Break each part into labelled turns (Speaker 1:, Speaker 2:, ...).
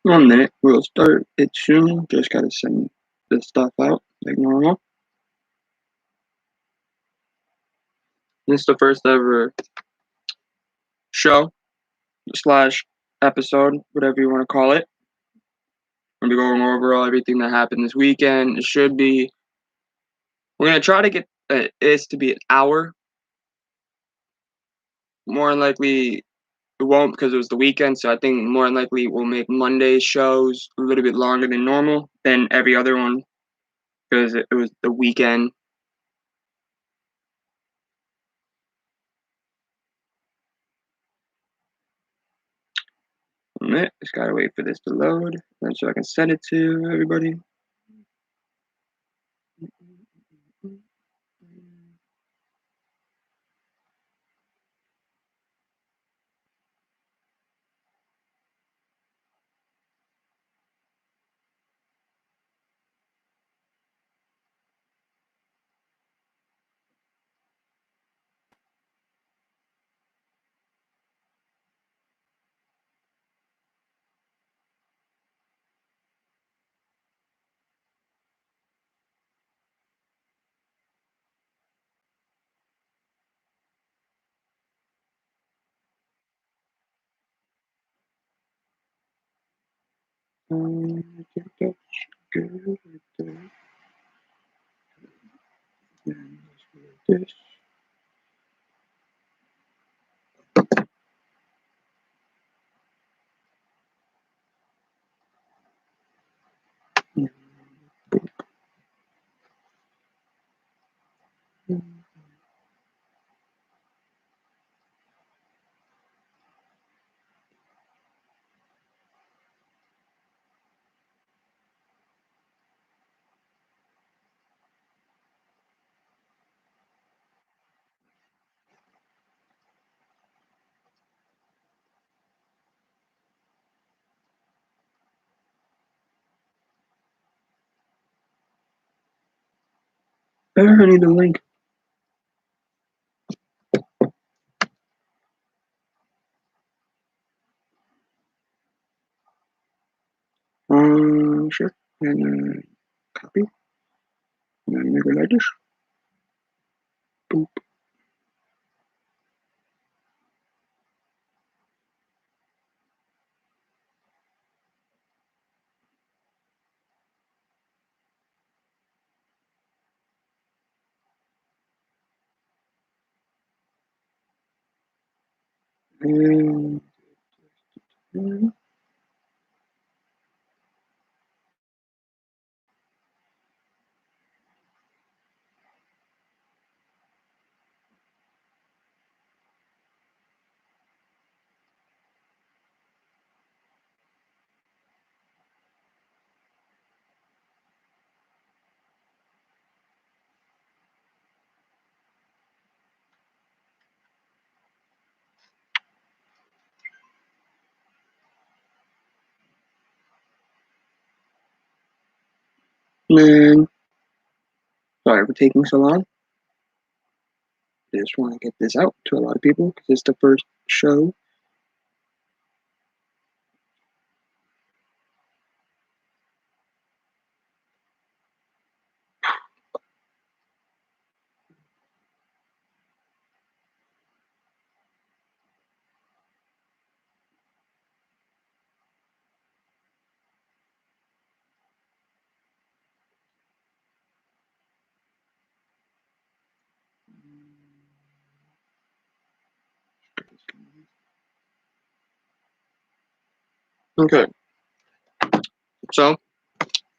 Speaker 1: 1 minute. We'll start it soon. Just gotta send this stuff out like normal. This is the first ever show slash episode, whatever you want to call it. We'll be going over everything that happened this weekend. We're gonna try to get this to be an hour. More than likely, it won't because it was the weekend. So I think more than likely we'll make Monday's shows a little bit longer than normal than every other one because it was the weekend. Just gotta wait for this to load, so I can send it to everybody. I think that's good right there. And this. I need the link. Sure. And copy. And make it like this. Boop. And man, sorry for taking so long. I just want to get this out to a lot of people because it's the first show. Okay, so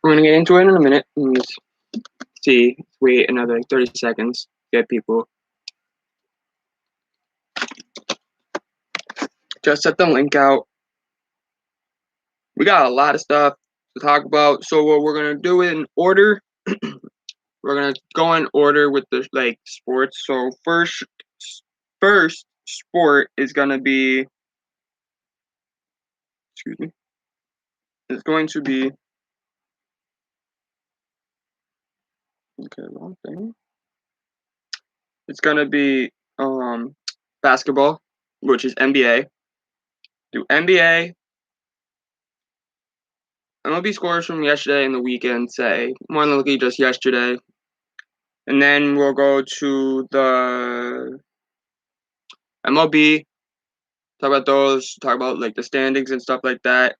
Speaker 1: we're gonna get into it in a minute. Let's see. Wait another 30 seconds. Get people. Just set the link out. We got a lot of stuff to talk about. So what we're gonna do in order. We're gonna go in order with the sports. So first sport is gonna be. Excuse me. It's going to be. Okay, wrong thing. It's gonna be basketball, which is NBA. Do NBA, MLB scores from yesterday and the weekend, say more than likely just yesterday, and then we'll go to the MLB, talk about those, talk about like the standings and stuff like that,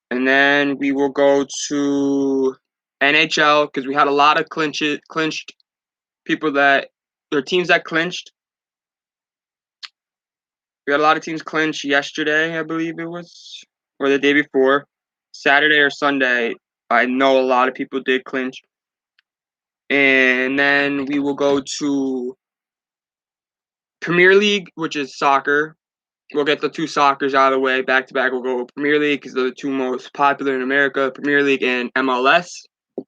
Speaker 1: and then we will go to NHL because we had a lot of clinched people that or teams that clinched. We had a lot of teams clinch yesterday, I believe it was, or the day before, Saturday or Sunday. I know a lot of people did clinch. And then we will go to Premier League, which is soccer. We'll get the two soccers out of the way back to back. We'll go Premier League because they're the two most popular in America, Premier League and MLS. If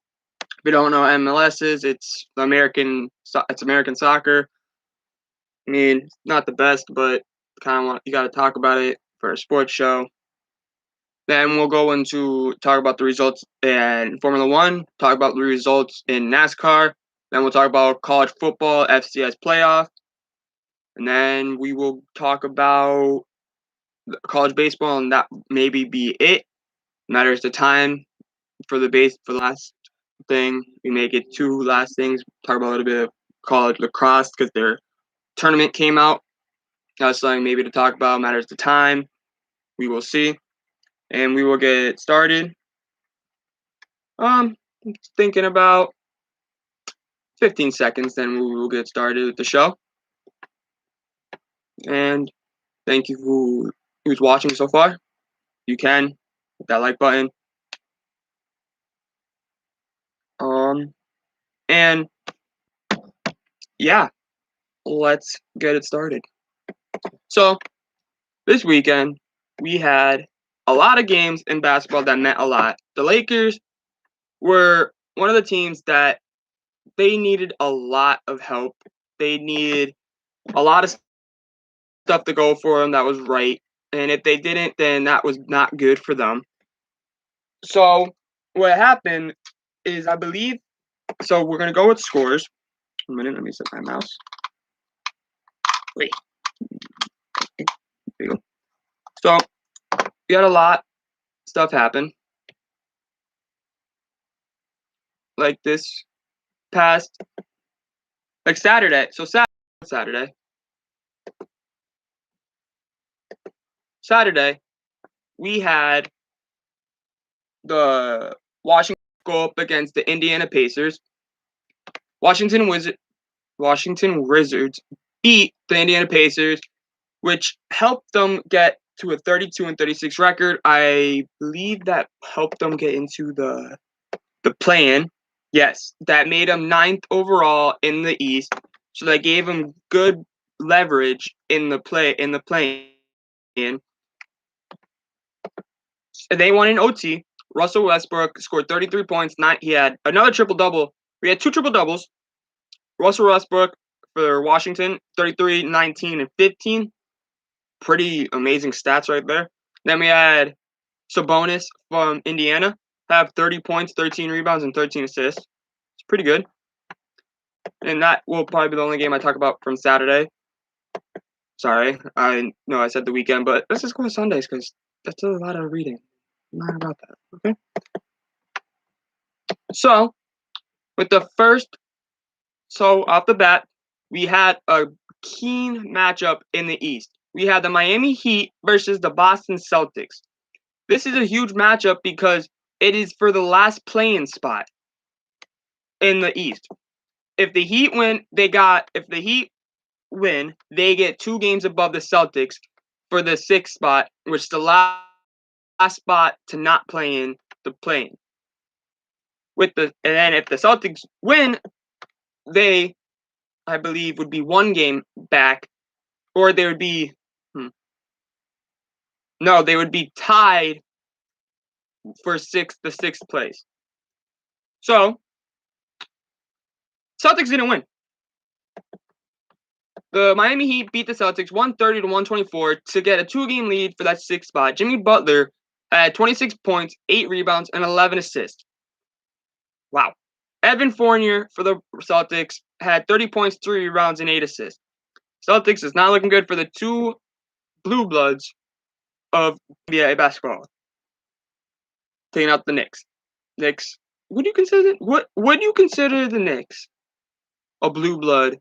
Speaker 1: you don't know what MLS is, it's American soccer. I mean, not the best, but kind of you got to talk about it for a sports show. Then we'll go into talk about the results in Formula One, talk about the results in NASCAR. Then we'll talk about college football, FCS playoff. And then we will talk about college baseball, and that maybe be it. Matters the time for the last thing. We make it two last things. Talk about a little bit of college lacrosse because their tournament came out. That's something maybe to talk about. Matters the time. We will see. And we will get started. Thinking about 15 seconds, then we will get started with the show. And thank you who's watching so far. You can hit that like button. And yeah, let's get it started. So this weekend we had a lot of games in basketball that meant a lot. The Lakers were one of the teams that they needed a lot of help. They needed a lot of stuff to go for them that was right. And if they didn't, then that was not good for them. So what happened is, I believe, so we're going to go with scores. A minute, let me set my mouse. Wait. There you go. So we had a lot of stuff happen. Like this past, like Saturday. So Saturday, we had the Washington go up against the Indiana Pacers. Washington Wizards beat the Indiana Pacers, which helped them get to a 32-36 record. I believe that helped them get into the play-in. Yes, that made them 9th overall in the East. So that gave them good leverage in the play-in. They won in OT. Russell Westbrook scored 33 points. He had another triple-double. We had two triple-doubles. Russell Westbrook for Washington, 33, 19, and 15. Pretty amazing stats right there. Then we had Sabonis from Indiana have 30 points, 13 rebounds, and 13 assists. It's pretty good. And that will probably be the only game I talk about from Saturday. Sorry, I know I said the weekend, but let's just go to Sundays because that's a lot of reading. I'm not about that, okay? So, off the bat, we had a keen matchup in the East. We had the Miami Heat versus the Boston Celtics. This is a huge matchup because it is for the last play-in spot in the East. If the Heat win, they get 2 games above the Celtics for the 6th spot, which is the last spot to not play in the play-in. And then if the Celtics win, they, I believe, would be 1 game back, or they would be they would be tied for the 6th place. So Celtics didn't win. The Miami Heat beat the Celtics 130-124 to get a 2-game lead for that 6th spot. Jimmy Butler had 26 points, 8 rebounds, and 11 assists. Wow. Evan Fournier for the Celtics had 30 points, 3 rebounds, and 8 assists. Celtics is not looking good for the 2 blue bloods of NBA basketball. taking out the Knicks. Knicks. Would you consider the Knicks a blue blood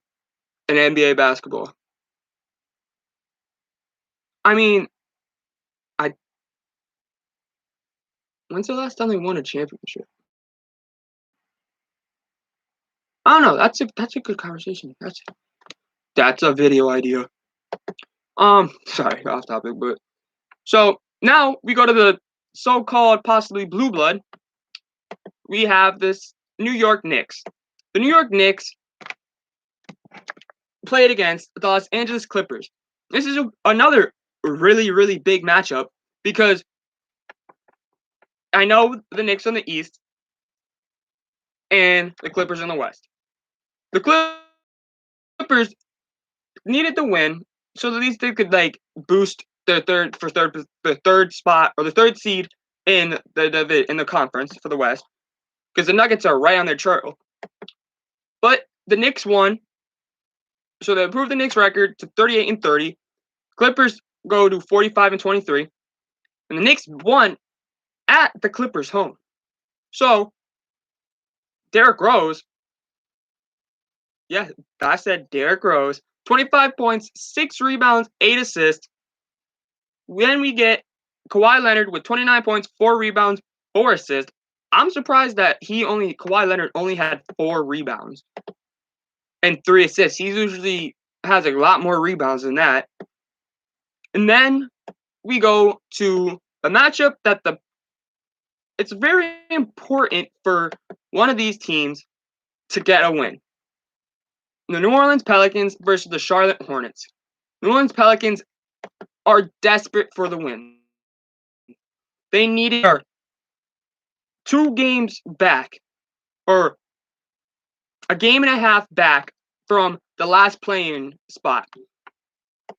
Speaker 1: in NBA basketball? I mean, I when's the last time they won a championship? I don't know. That's a good conversation. That's a video idea. Sorry, off topic, but so now we go to the so-called possibly blue blood. We have this New York Knicks. The New York Knicks played against the Los Angeles Clippers. This is another really, really big matchup because I know the Knicks on the East and the Clippers in the West. The Clippers needed to win so that at least they could like boost their third spot or the third seed in the conference for the West because the Nuggets are right on their trail. But the Knicks won, so they improved the Knicks record to 38-30. Clippers go to 45-23, and the Knicks won at the Clippers' home. So Derrick Rose, yeah, I said Derrick Rose, 25 points, 6 rebounds, 8 assists. Then we get Kawhi Leonard with 29 points, 4 rebounds, 4 assists. I'm surprised that Kawhi Leonard only had 4 rebounds and 3 assists. He usually has a lot more rebounds than that. And then we go to a matchup that it's very important for one of these teams to get a win. The New Orleans Pelicans versus the Charlotte Hornets. New Orleans Pelicans are desperate for the win. They needed 2 games back, or a game and a half back from the last play-in spot.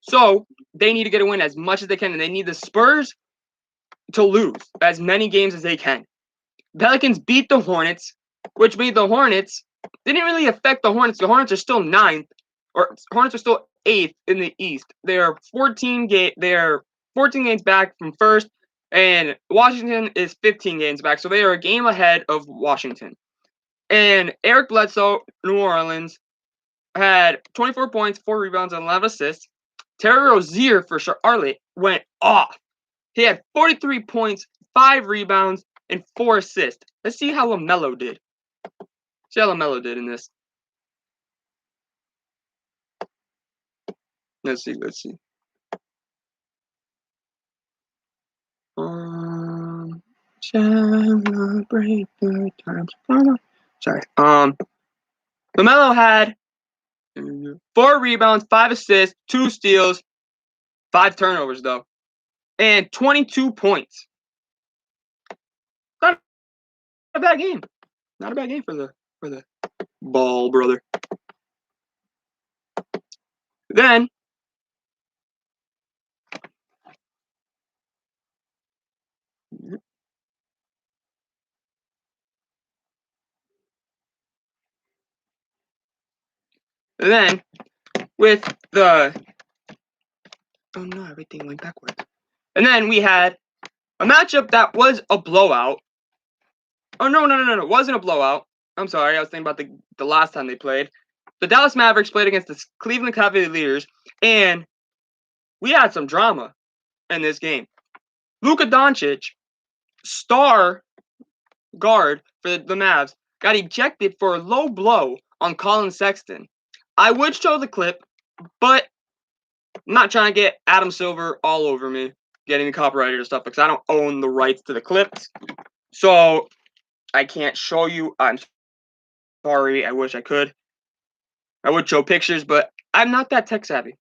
Speaker 1: So they need to get a win as much as they can, and they need the Spurs to lose as many games as they can. Pelicans beat the Hornets, which made the Hornets didn't really affect the Hornets. The Hornets are still 9th, or Hornets are still 8th in the East. They are 14 games back from first, and Washington is 15 games back. So they are a game ahead of Washington. And Eric Bledsoe, New Orleans, had 24 points, 4 rebounds, and 11 assists. Terry Rozier for Charlotte went off. He had 43 points, 5 rebounds, and 4 assists. Let's see how LaMelo did. See how LaMelo did in this. Let's see. Celebrate good times. Sorry. LaMelo had 4 rebounds, 5 assists, 2 steals, 5 turnovers though, and 22 points. Not a bad game. Not a bad game for the Ball brother. Then with the oh no, everything went backwards. And then we had a matchup that was a blowout. Oh no, it wasn't a blowout. I'm sorry, I was thinking about the last time they played. The Dallas Mavericks played against the Cleveland Cavaliers, and we had some drama in this game. Luka Doncic, star guard for the Mavs, got ejected for a low blow on Colin Sexton. I would show the clip, but I'm not trying to get Adam Silver all over me, getting the copyrighted or stuff, because I don't own the rights to the clips. So I can't show you. I'm sorry. I wish I could. I would show pictures, but I'm not that tech savvy.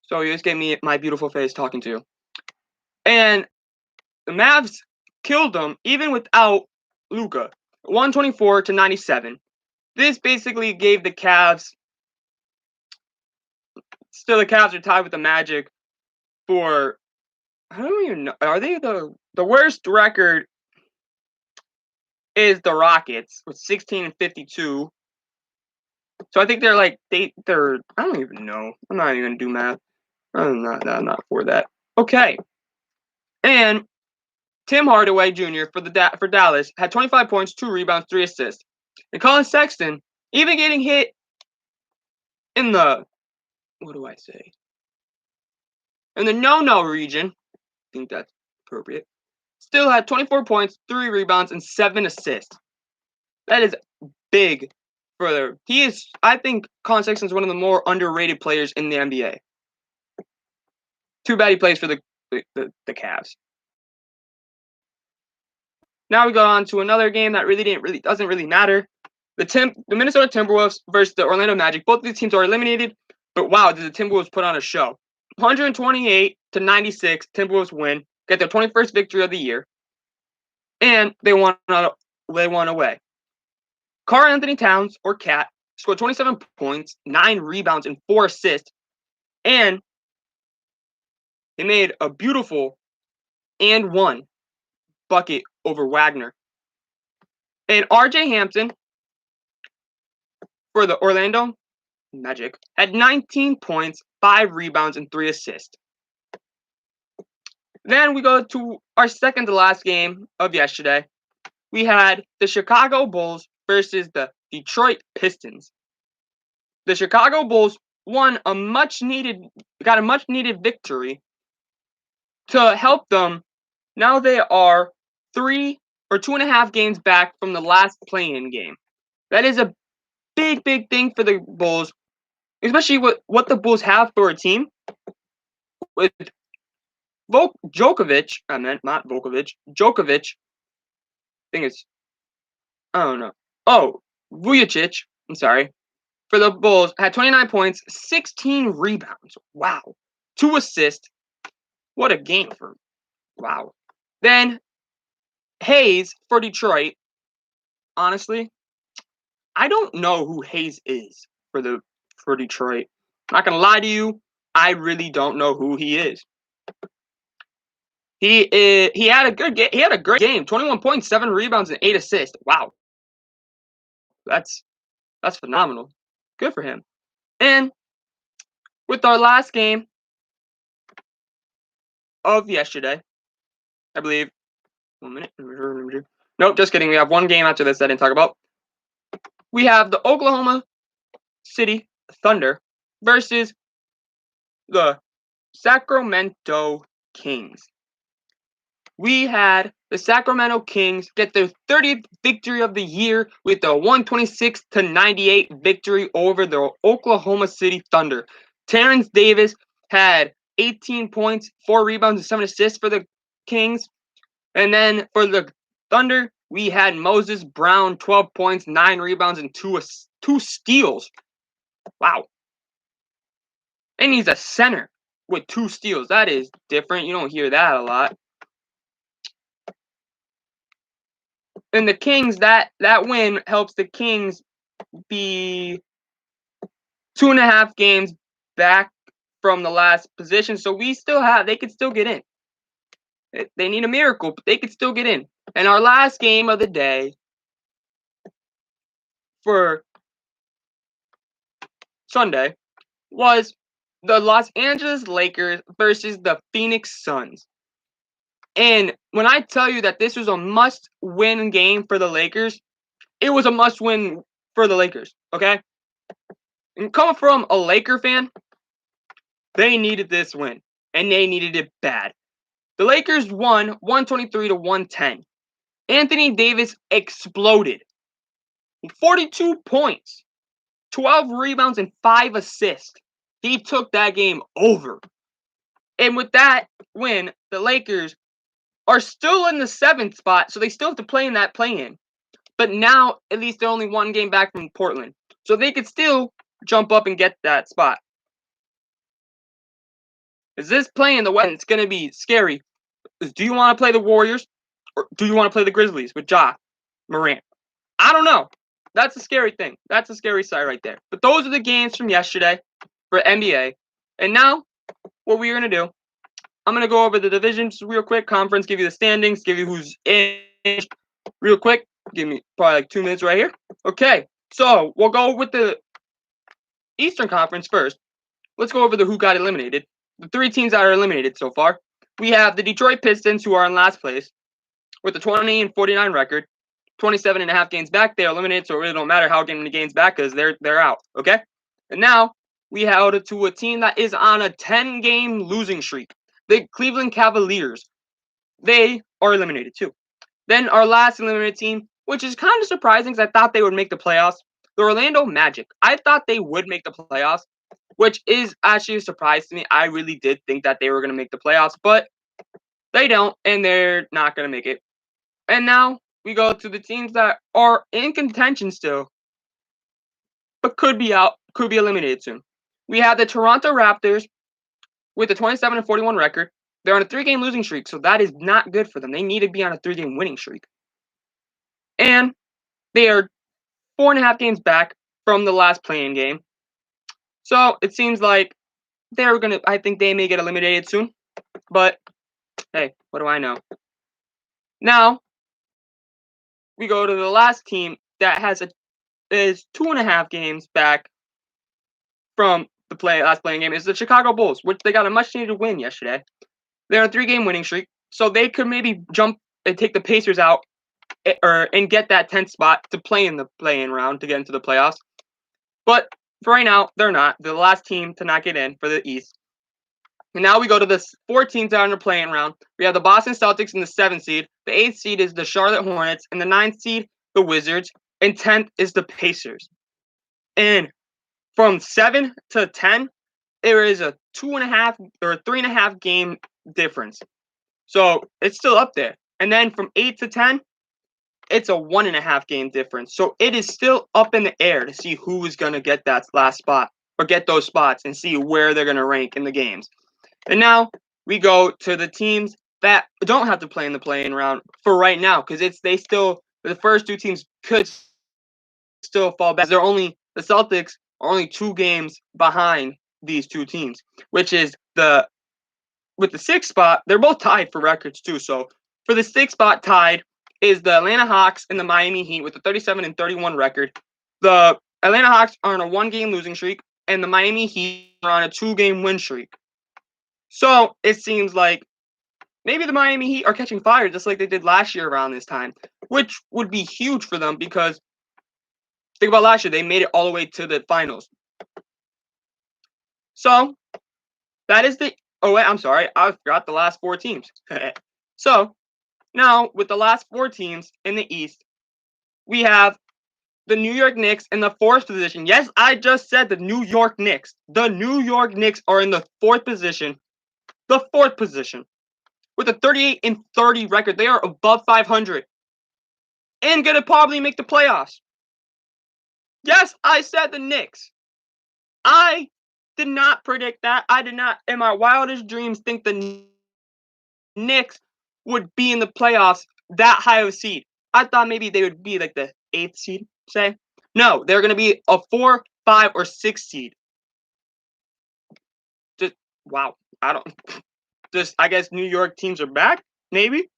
Speaker 1: So you just gave me my beautiful face talking to you. And the Mavs killed them even without Luka, 124-97. This basically gave the Cavs. Still, the Cavs are tied with the Magic for. I don't even know. Are they the worst record? Is the Rockets with 16-52. So I think they're I don't even know. I'm not even gonna do math. I'm not for that. Okay. And Tim Hardaway Jr. for Dallas had 25 points, 2 rebounds, 3 assists. And Colin Sexton, even getting hit in the, what do I say? In the no-no region, I think that's appropriate, still had 24 points, 3 rebounds, and 7 assists. That is big for I think Colin Sexton is one of the more underrated players in the NBA. Too bad he plays for the Cavs. Now we go on to another game that doesn't really matter. The Minnesota Timberwolves versus the Orlando Magic. Both of these teams are eliminated, but wow, did the Timberwolves put on a show. 128-96, Timberwolves win, get their 21st victory of the year, and they won away. Karl-Anthony Towns, or Cat, scored 27 points, 9 rebounds, and 4 assists, and he made a beautiful and 1 bucket over Wagner. And RJ Hampton for the Orlando Magic had 19 points, 5 rebounds, and 3 assists. Then we go to our second to last game of yesterday. We had the Chicago Bulls versus the Detroit Pistons. The Chicago Bulls got a much needed victory to help them. Now they are 3 or 2.5 games back from the last play-in game. That is a big thing for the Bulls, especially with what the Bulls have for a team. With Djokovic, thing is, I don't know. Oh, Vujacic, I'm sorry, for the Bulls had 29 points, 16 rebounds. Wow. 2 assists. What a game for, wow. Then Hayes for Detroit. Honestly, I don't know who Hayes is for Detroit. I'm not gonna lie to you, I really don't know who he is. He had a good game. He had a great game. 21 points, 7 rebounds, and 8 assists. Wow, that's phenomenal. Good for him. And with our last game of yesterday, I believe. 1 minute. Nope, just kidding. We have one game after this I didn't talk about. We have the Oklahoma City Thunder versus the Sacramento Kings. We had the Sacramento Kings get their 30th victory of the year with a 126-98 victory over the Oklahoma City Thunder. Terrence Davis had 18 points, 4 rebounds, and 7 assists for the Kings. And then for the Thunder, we had Moses Brown, 12 points, 9 rebounds, and 2 steals. Wow. And he's a center with 2 steals. That is different. You don't hear that a lot. And the Kings, that win helps the Kings be 2.5 games back from the last position. So they could still get in. They need a miracle, but they could still get in. And our last game of the day for Sunday was the Los Angeles Lakers versus the Phoenix Suns. And when I tell you that this was a must-win game for the Lakers, it was a must-win for the Lakers, okay? And coming from a Laker fan, they needed this win, and they needed it bad. The Lakers won 123-110. Anthony Davis exploded. 42 points, 12 rebounds, and 5 assists. He took that game over. And with that win, the Lakers are still in the 7th spot, so they still have to play in that play-in. But now, at least they're only 1 game back from Portland. So they could still jump up and get that spot. Is this play-in the West? It's going to be scary. Do you want to play the Warriors? Or do you want to play the Grizzlies with Ja Morant? I don't know. That's a scary thing. That's a scary side right there. But those are the games from yesterday for NBA. And now, what we're going to do, I'm going to go over the divisions real quick, conference, give you the standings, give you who's in real quick. Give me probably like 2 minutes right here. Okay, so we'll go with the Eastern Conference first. Let's go over who got eliminated. The 3 teams that are eliminated so far. We have the Detroit Pistons, who are in last place. with a 20-49 record, 27.5 games back. They're eliminated, so it really don't matter how many games back because they're out. Okay, and now we head to a team that is on a 10-game losing streak. The Cleveland Cavaliers. They are eliminated too. Then our last eliminated team, which is kind of surprising because I thought they would make the playoffs, the Orlando Magic. I thought they would make the playoffs, which is actually a surprise to me. I really did think that they were going to make the playoffs, but they don't, and they're not going to make it. And now we go to the teams that are in contention still, but could be out, could be eliminated soon. We have the Toronto Raptors with a 27-41 record. They're on a 3-game losing streak, so that is not good for them. They need to be on a 3-game winning streak. And they are 4.5 games back from the last play-in game. So it seems like I think they may get eliminated soon. But hey, what do I know? Now we go to the last team that is 2.5 games back from the last playing game. Is the Chicago Bulls, which they got a much needed win yesterday. They're on a 3-game winning streak, so they could maybe jump and take the Pacers out and get that 10th spot to play in the play-in round to get into the playoffs. But for right now, they're not. They're the last team to not get in for the East. And now we go to the 4 teams that are in the play-in round. We have the Boston Celtics in the 7th seed. The 8th seed is the Charlotte Hornets. And the 9th seed, the Wizards. And 10th is the Pacers. And from 7 to 10, there is a 2.5 or a 3.5 game difference. So it's still up there. And then from 8 to 10, it's a 1.5 game difference. So it is still up in the air to see who is going to get that last spot or get those spots and see where they're going to rank in the games. And now we go to the teams that don't have to play in the play-in round for right now because the first 2 teams could still fall back. The Celtics are only 2 games behind these 2 teams, which is with the 6th spot, they're both tied for records too. So for the 6th spot tied is the Atlanta Hawks and the Miami Heat with a 37-31 record. The Atlanta Hawks are on a 1-game losing streak, and the Miami Heat are on a 2-game win streak. So it seems like maybe the Miami Heat are catching fire just like they did last year around this time, which would be huge for them because think about last year, they made it all the way to the finals. So that is I'm sorry, I forgot the last 4 teams. So now with the last 4 teams in the East, we have the New York Knicks in the 4th position. Yes, I just said the New York Knicks. The New York Knicks are in the 4th position. The 4th position. With a 38-30 record. They are above 500. And going to probably make the playoffs. Yes, I said the Knicks. I did not predict that. I did not, in my wildest dreams, think the Knicks would be in the playoffs that high of a seed. I thought maybe they would be like the 8th seed, say. No, they're going to be a 4, 5, or 6 seed. Just, wow. I guess New York teams are back, maybe.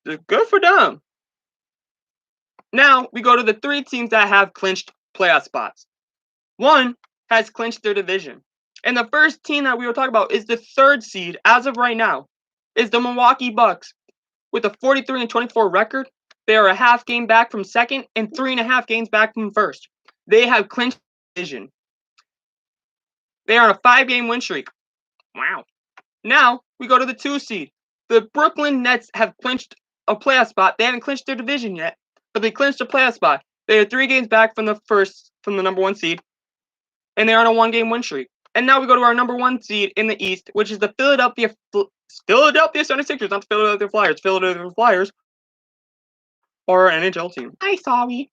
Speaker 1: Just good for them. Now, we go to the 3 teams that have clinched playoff spots. 1 has clinched their division. And the first team that we will talk about is the 3rd seed, as of right now, is the Milwaukee Bucks. With a 43-24 record, they are a half game back from 2nd and 3.5 games back from 1st. They have clinched the division. They are on a 5-game win streak. Wow. Now, we go to the 2 seed. The Brooklyn Nets have clinched a playoff spot. They haven't clinched their division yet, but they clinched a playoff spot. They are 3 games back from the number 1 seed, and they're on a 1-game win streak. And now we go to our number 1 seed in the East, which is the Philadelphia 76ers, not the Philadelphia Flyers. Philadelphia Flyers are an NHL team. I'm sorry.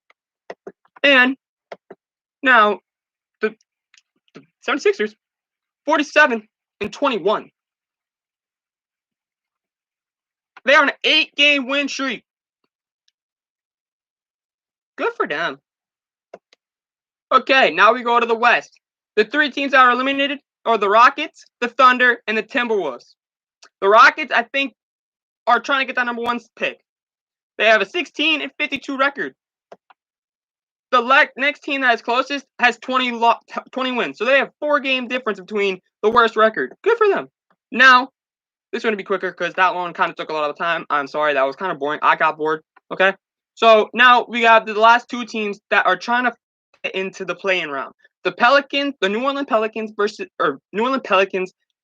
Speaker 1: And now the 76ers, 47-21. They're on an 8-game win streak. Good for them. Okay, now we go to the West. The 3 teams that are eliminated are the Rockets, the Thunder, and the Timberwolves. The Rockets, I think, are trying to get that number 1 pick. They have a 16-52 record. The next team that is closest has 20 wins. So they have 4-game difference between the worst record. Good for them. Now, This is going to be quicker because that one kind of took a lot of time. I'm sorry, that was kind of boring. I got bored. Okay, so now we have the last two teams that are trying to get into the play-in round. The Pelicans, the New Orleans Pelicans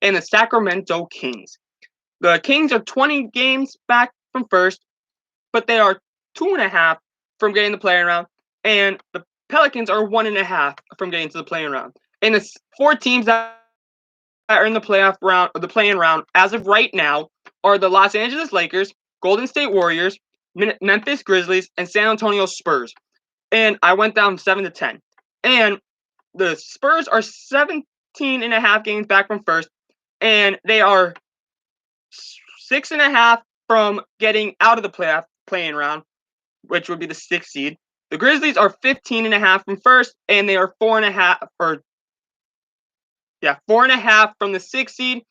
Speaker 1: and the Sacramento Kings. The Kings are 20 games back from first, but they are 2.5 from getting the play-in round, and the Pelicans are 1.5 from getting to the play-in round. And the four teams that are in the playoff round, or the play-in round, as of right now, are the Los Angeles Lakers, Golden State Warriors, Memphis Grizzlies, and San Antonio Spurs. And I went down 7-10. And the Spurs are 17.5 games back from first, and they are 6.5 from getting out of the play-in round, which would be the 6th seed. The Grizzlies are 15.5 from first, and they are 4.5 from the 6th seed.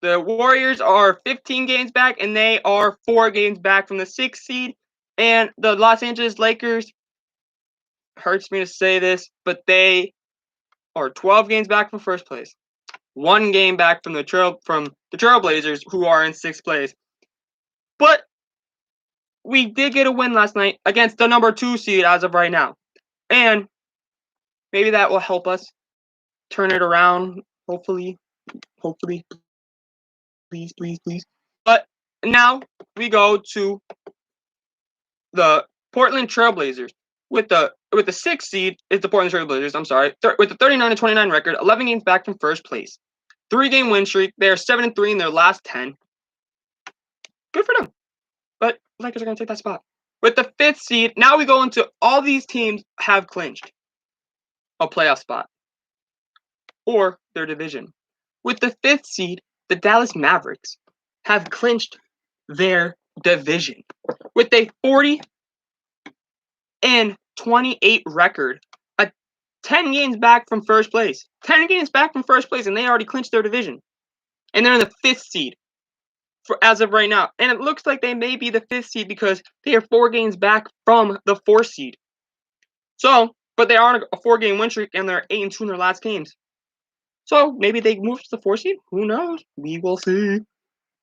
Speaker 1: The Warriors are 15 games back, and they are 4 games back from the 6th seed. And the Los Angeles Lakers, hurts me to say this, but they are 12 games back from first place. 1 game back from the Trailblazers, who are in 6th place. But we did get a win last night against the number 2 seed as of right now. And maybe that will help us turn it around, hopefully. Please. But now we go to the Portland Trailblazers. With the 6th seed is the Portland Trailblazers, I'm sorry. With the 39-29 record, 11 games back from first place. 3-game win streak. They are 7-3 in their last 10. Good for them. But Lakers are going to take that spot. With the 5th seed, now we go into all these teams have clinched a playoff spot or their division. With the 5th seed, the Dallas Mavericks have clinched their division with a 40-28 record, 10 games back from first place. 10 games back from first place, and they already clinched their division. And they're in the 5th seed as of right now. And it looks like they may be the 5th seed because they are 4 games back from the 4th seed. So, but they are on a 4-game win streak, and they're 8-2 in their last games. So maybe they move to the 4th seed. Who knows? We will see.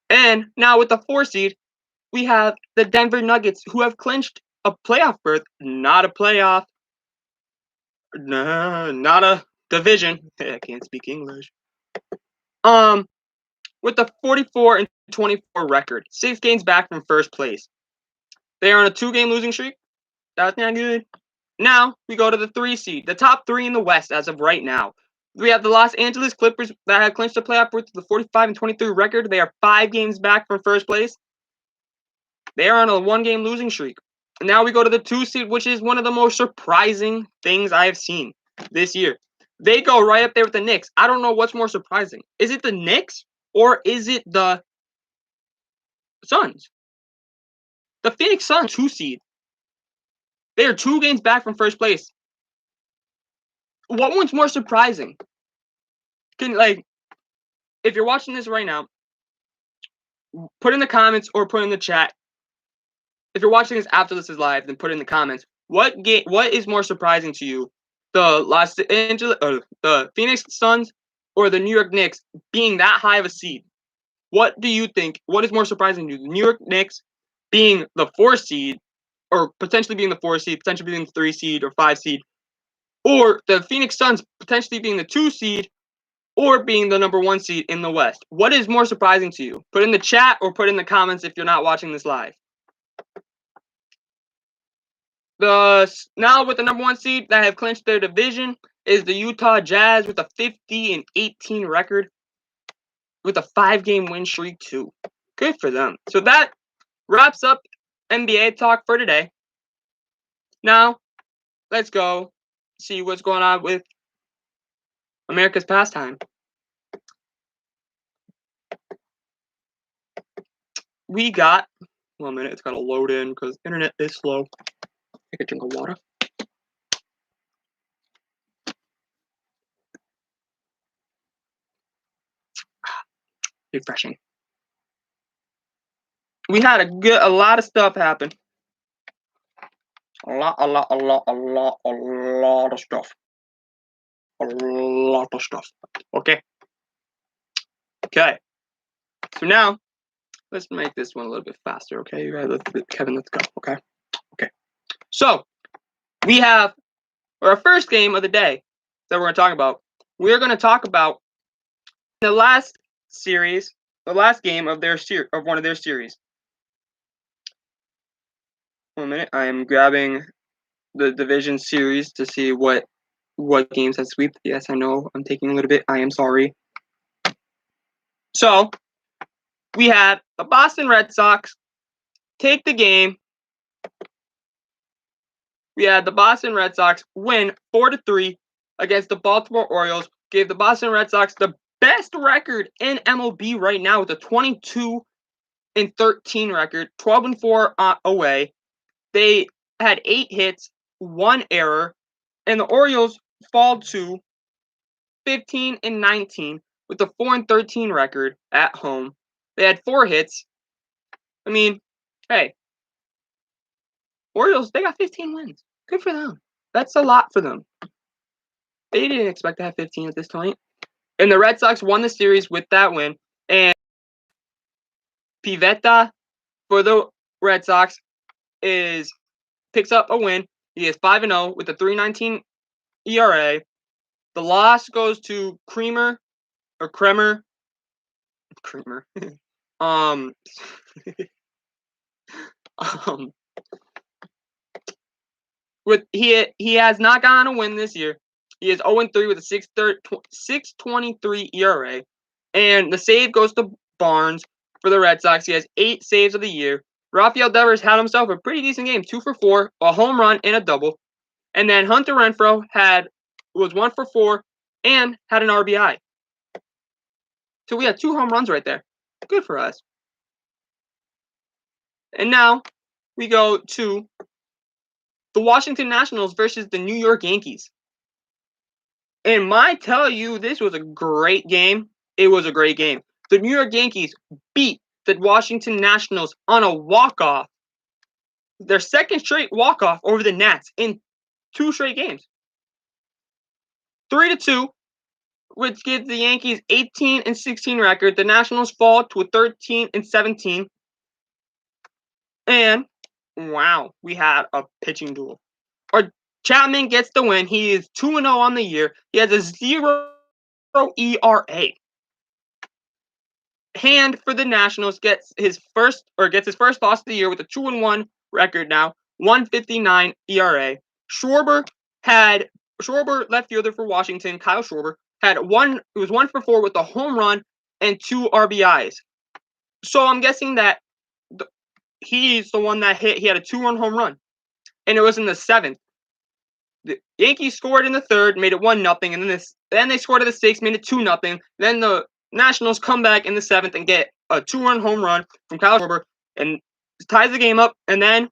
Speaker 1: And now with the 4th seed, we have the Denver Nuggets, who have clinched a playoff berth, not a playoff, not a division. I can't speak English. With the 44-24 record, 6 games back from first place. They are on a 2-game losing streak. That's not good. Now we go to the 3 seed, the top 3 in the West as of right now. We have the Los Angeles Clippers that have clinched the playoff berth with the 45-23 record. They are 5 games back from first place. They are on a 1-game losing streak. And now we go to the 2 seed, which is one of the most surprising things I have seen this year. They go right up there with the Knicks. I don't know what's more surprising. Is it the Knicks or is it the Suns? The Phoenix Suns, 2 seed. They are 2 games back from first place. What one's more surprising? If you're watching this right now, put in the comments or put in the chat. If you're watching this after this is live, then put in the comments. What is more surprising to you? The Phoenix Suns or the New York Knicks being that high of a seed? What do you think? What is more surprising to you? The New York Knicks being the 4th seed, or potentially being the 4th seed, potentially being the 3 seed or 5 seed, or the Phoenix Suns potentially being the 2 seed, or being the number 1 seed in the West? What is more surprising to you? Put in the chat or put in the comments if you're not watching this live. Now with the number 1 seed that have clinched their division is the Utah Jazz with a 50-18 record with a 5-game win streak too. Good for them. So that wraps up NBA talk for today. Now, let's go see what's going on with America's pastime. We got 1 minute. It's got to load in because internet is slow. Take a drink of water. Refreshing. We had a lot of stuff happen. A lot of stuff. A lot of stuff. Okay. So now, let's make this one a little bit faster, okay? Kevin, let's go, okay? Okay. So, we have our first game of the day that we're going to talk about. We're going to talk about the last series, the last game of one of their series. 1 minute. I am grabbing the division series to see what games have swept. Yes, I know I'm taking a little bit. I am sorry. So, we had the Boston Red Sox take the game. We had the Boston Red Sox win 4-3 against the Baltimore Orioles. Gave the Boston Red Sox the best record in MLB right now with a 22-13 record, 12-4 away. They had 8 hits, 1 error, and the Orioles fall to 15-19 with a 4-13 record at home. They had 4 hits. I mean, hey, Orioles, they got 15 wins. Good for them. That's a lot for them. They didn't expect to have 15 at this point. And the Red Sox won the series with that win. And Pivetta for the Red Sox picks up a win. He is 5-0 with a 3.19 ERA. The loss goes to Kremer. um, he has not gotten a win this year. He is 0-3 with a 6.23 ERA. And the save goes to Barnes for the Red Sox. He has 8 saves of the year. Rafael Devers had himself a pretty decent game, 2 for 4, a home run and a double. And then Hunter Renfroe was 1 for 4 and had an RBI. So we had 2 home runs right there. Good for us. And now we go to the Washington Nationals versus the New York Yankees. And I tell you, this was a great game. It was a great game. The New York Yankees beat the Washington Nationals on a walk-off. Their second straight walk-off over the Nats in 2 straight games. 3-2, which gives the Yankees 18-16 record. The Nationals fall to a 13-17. And wow, we had a pitching duel. Chapman gets the win. He is 2-0 on the year. He has a 0 ERA. Hand for the Nationals gets his first loss of the year with a 2-1 record now, 1.59 ERA. Schwarber, left fielder for Washington, Kyle Schwarber, was 1 for 4 with a home run and 2 RBIs. So I'm guessing that he's the one that hit. He had a 2-run home run, and it was in the 7th. The Yankees scored in the 3rd, made it 1-0, and then they scored in the 6th, made it 2-0. Then the Nationals come back in the 7th and get a 2-run home run from Kyle Schwarber and ties the game up. And then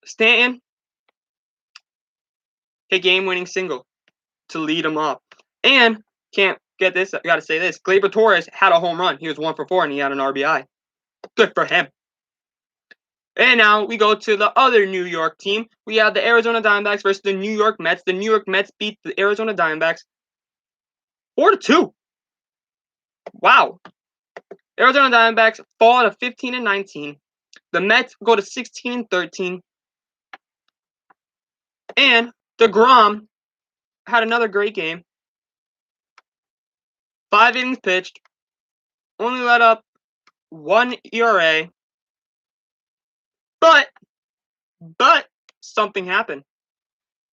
Speaker 1: Stanton a game-winning single to lead him up. And can't get this. I got to say this: Gleyber Torres had a home run. He was 1 for 4, and he had an RBI. Good for him. And now we go to the other New York team. We have the Arizona Diamondbacks versus the New York Mets. The New York Mets beat the Arizona Diamondbacks 4-2. Wow. Arizona Diamondbacks fall to 15-19. The Mets go to 16-13. And DeGrom had another great game. 5 innings pitched. Only let up 1 ERA. But something happened.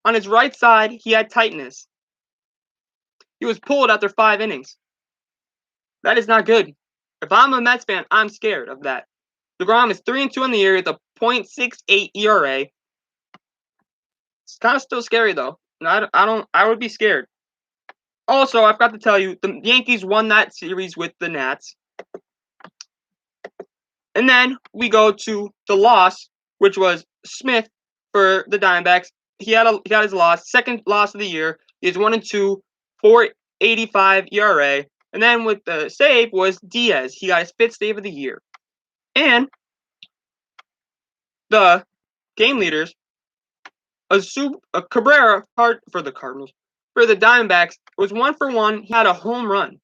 Speaker 1: On his right side, he had tightness. He was pulled after 5 innings. That is not good. If I'm a Mets fan, I'm scared of that. DeGrom is 3-2 in the year with a .68 ERA. It's kind of still scary though. I would be scared. Also, I forgot to tell you, the Yankees won that series with the Nats. And then we go to the loss, which was Smith for the Diamondbacks. He got his loss, second loss of the year. He's 1-2, 4.85 ERA. And then with the save was Diaz. He got his 5th save of the year. And the game leaders, Cabrera for the Cardinals. For the Diamondbacks, was 1 for 1. He had a home run.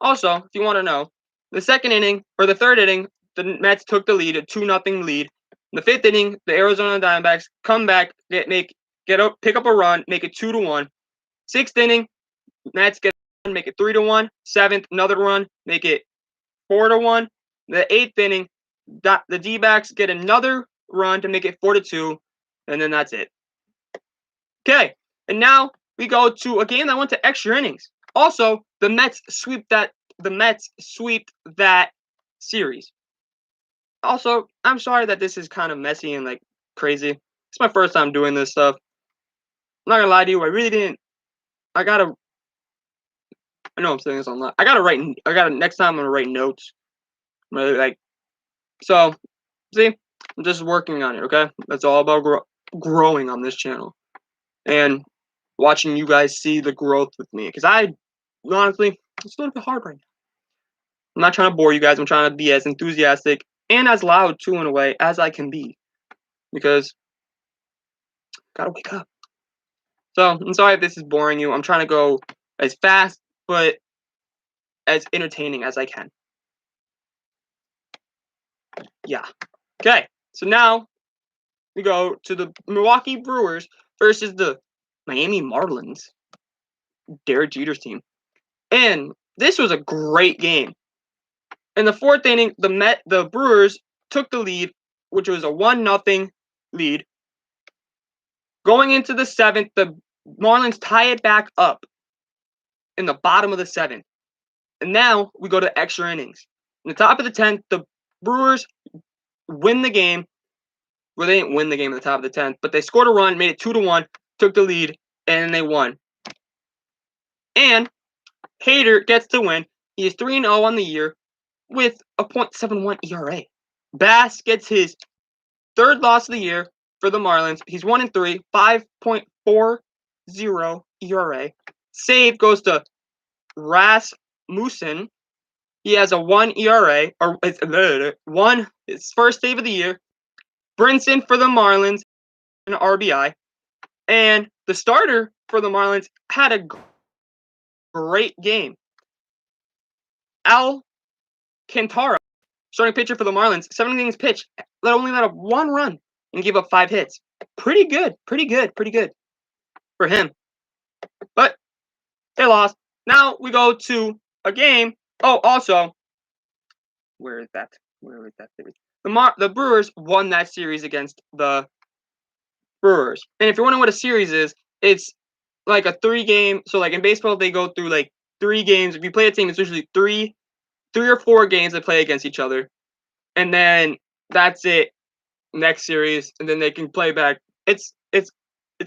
Speaker 1: Also, if you want to know, The second inning, or the third inning, the Mets took the lead, a 2-0 lead. In the fifth inning, the Arizona Diamondbacks come back, pick up a run, make it 2-1. Sixth inning, Mets make it 3-1. Seventh, another run, make it 4-1. The eighth inning, the D-backs get another run to make it 4-2, and then that's it. Okay, and now we go to a game that went to extra innings. Also, the Mets sweep that series. Also, I'm sorry that this is kind of messy and like crazy. It's my first time doing this stuff. I'm not gonna lie to you, I really didn't. I know I'm saying this online. Next time I'm gonna write notes. So. See, I'm just working on it. Okay, that's all about growing on this channel and watching you guys see the growth with me. Because honestly, it's a little bit hard right now. I'm not trying to bore you guys. I'm trying to be as enthusiastic and as loud too, in a way, as I can be. Because gotta wake up. So I'm sorry if this is boring you. I'm trying to go as fast but as entertaining as I can. Yeah. Okay. So now we go to the Milwaukee Brewers versus the Miami Marlins, Derek Jeter's team. And this was a great game. In the fourth inning, the Brewers took the lead, which was a 1-0 lead. Going into the seventh, the Marlins tie it back up in the bottom of the seventh. And now we go to extra innings. In the top of the 10th, the Brewers win the game. Well, they didn't win the game at the top of the 10th, but they scored a run, made it 2-1, took the lead, and they won. And Hader gets to win. He is 3-0 on the year with a .71 ERA. Bass gets his third loss of the year for the Marlins. He's 1-3, 5.40 ERA. Save goes to Rasmussen. He has a 1 ERA, or it's his first save of the year. Brinson for the Marlins, an RBI. And the starter for the Marlins had a great game. Alcantara, starting pitcher for the Marlins, 7 innings pitched, only let up 1 run and gave up 5 hits. Pretty good for him. But they lost. Now we go to a game. Oh, also, where is that series? The Brewers won that series against the Brewers. And if you're wondering what a series is, it's like a 3-game. So like in baseball, they go through like 3 games. If you play a team, it's usually 3 or 4 games they play against each other, and then that's it. Next series, and then they can play back. It's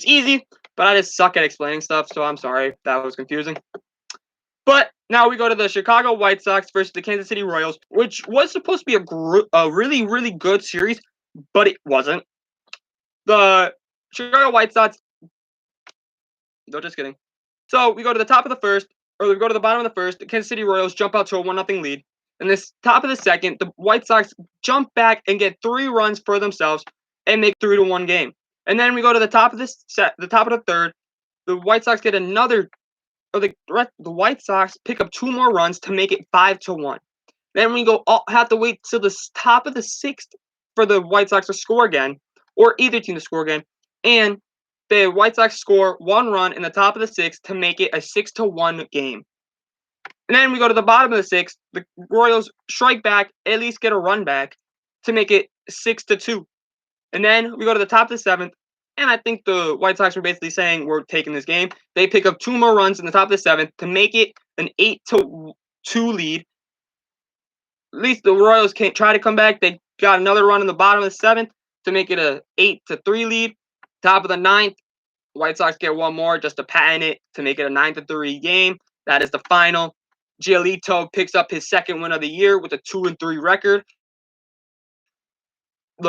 Speaker 1: easy, but I just suck at explaining stuff, so I'm sorry if that was confusing. But now we go to the Chicago White Sox versus the Kansas City Royals, which was supposed to be a really, really good series, but it wasn't. The Chicago White Sox. No, just kidding. So we go to the top of the first, or we go to the bottom of the first. The Kansas City Royals jump out to a 1-0 lead. In this top of the second, the White Sox jump back and get 3 runs for themselves and make 3-1 game. And then we go to the top of the third. The White Sox get another, or the White Sox pick up 2 more runs to make it 5-1. Then we have to wait till the top of the 6th for the White Sox to score again, or either team to score again. And the White Sox score 1 run in the top of the 6th to make it a 6-1 game. And then we go to the bottom of the 6th. The Royals strike back, at least get a run back to make it 6-2. And then we go to the top of the 7th. And I think the White Sox were basically saying, we're taking this game. They pick up 2 more runs in the top of the 7th to make it an 8-2 lead. At least the Royals can't try to come back. They got another run in the bottom of the 7th to make it a 8-3 lead. Top of the 9th, White Sox get 1 more just to patent it to make it a 9-3 game. That is the final. Giolito picks up his 2nd win of the year with a 2-3 record.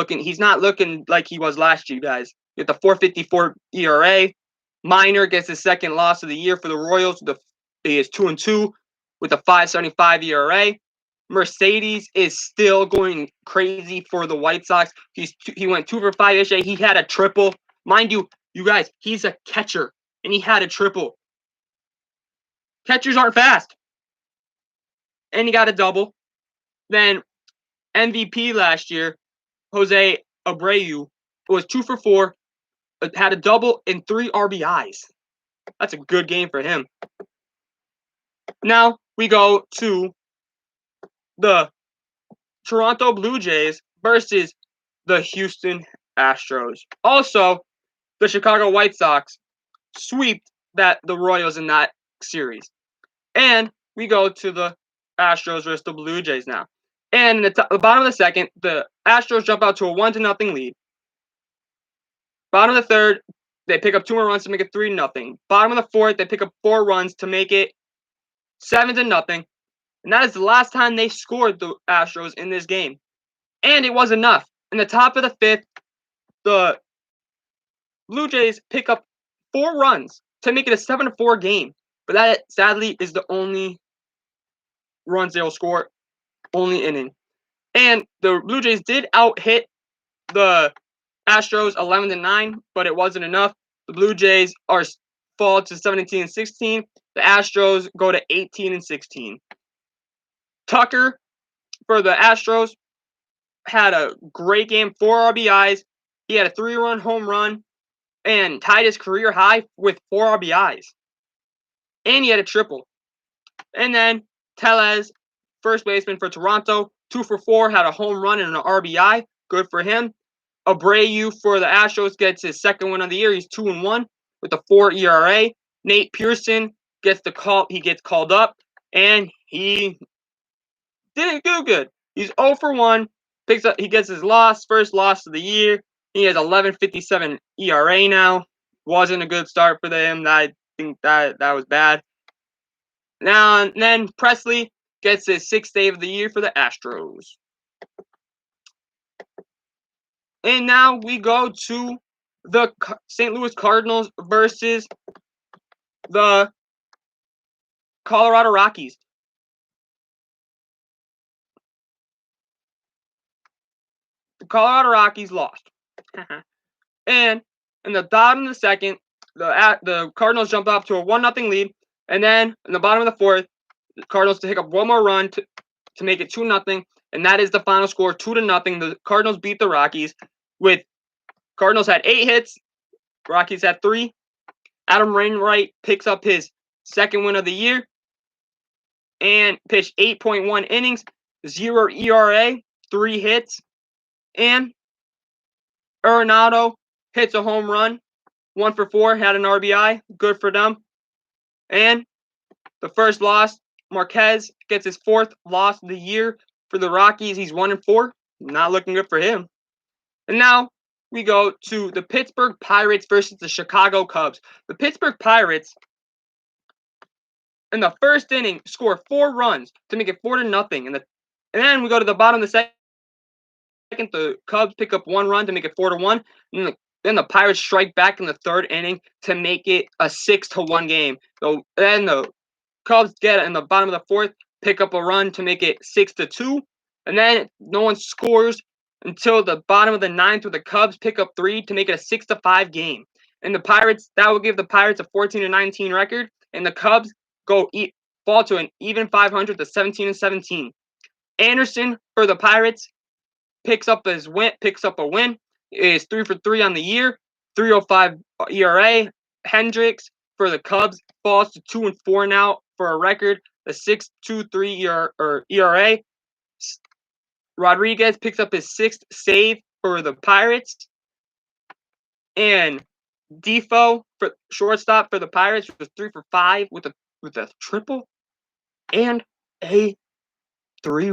Speaker 1: He's not looking like he was last year, guys. With the 4.54 ERA. Minor gets his 2nd loss of the year for the Royals. He is 2-2 with a 5.75 ERA. Mercedes is still going crazy for the White Sox. He went 2 for 5 yesterday. He had a triple. Mind you, you guys, he's a catcher, and he had a triple. Catchers aren't fast. And he got a double. Then MVP last year, Jose Abreu, was 2 for 4, had a double and 3 RBIs. That's a good game for him. Now we go to the Toronto Blue Jays versus the Houston Astros. Also, the Chicago White Sox swept the Royals in that series. And we go to the Astros versus the Blue Jays now. And in the bottom of the second, the Astros jump out to a 1-0 lead. Bottom of the third, they pick up 2 more runs to make it 3-0. Bottom of the fourth, they pick up 4 runs to make it 7-0. And that is the last time they scored, the Astros, in this game. And it was enough. In the top of the fifth, the Blue Jays pick up 4 runs to make it a 7-4 game. But that, sadly, is the only runs they'll score, only inning. And the Blue Jays did out-hit the Astros 11-9, but it wasn't enough. The Blue Jays fall to 17-16. The Astros go to 18-16. Tucker, for the Astros, had a great game, 4 RBIs. He had a 3-run home run and tied his career high with 4 RBIs. And he had a triple. And then Tellez, first baseman for Toronto, 2 for 4, had a home run and an RBI. Good for him. Abreu for the Astros gets his second win of the year. He's 2-1 with a 4 ERA. Nate Pearson gets the call. He gets called up, and he didn't do good. He's 0 for 1. He gets his first loss of the year. He has 11.57 ERA now. Wasn't a good start for them. I think that was bad. Now and then Presley gets his 6th save of the year for the Astros. And now we go to the St. Louis Cardinals versus the Colorado Rockies. The Colorado Rockies lost. And in the bottom of the second, the Cardinals jump up to a 1-0 lead. And then in the bottom of the fourth, the Cardinals to pick up 1 more run to make it 2-0. And that is the final score, 2-0. The Cardinals beat the Rockies. Cardinals had 8 hits. Rockies had 3. Adam Wainwright picks up his 2nd win of the year and pitched 8.1 innings, 0 ERA, 3 hits. And Arenado hits a home run, 1 for 4, had an RBI. Good for them. And the first loss, Marquez gets his 4th loss of the year for the Rockies. He's 1-4. Not looking good for him. And now we go to the Pittsburgh Pirates versus the Chicago Cubs. The Pittsburgh Pirates, in the first inning, score 4 runs to make it 4-0. And then we go to the bottom of the second. The Cubs pick up 1 run to make it 4-1. And then the Pirates strike back in the 3rd inning to make it a 6-1 game. So then the Cubs get in the bottom of the 4th, pick up a run to make it 6-2. And then no one scores until the bottom of the 9th, where the Cubs pick up 3 to make it a 6-5 game. And the Pirates, that will give the Pirates a 14-19 record. And the Cubs fall to an even 500 to 17-17. Anderson for the Pirates picks up a win. Is 3 for 3 on the year, 3.05 ERA. Hendricks for the Cubs falls to 2-4 now for a record, a 6.23 ERA. Rodriguez picks up his 6th save for the Pirates. And Defoe for shortstop for the Pirates was 3 for 5 with a triple and a 3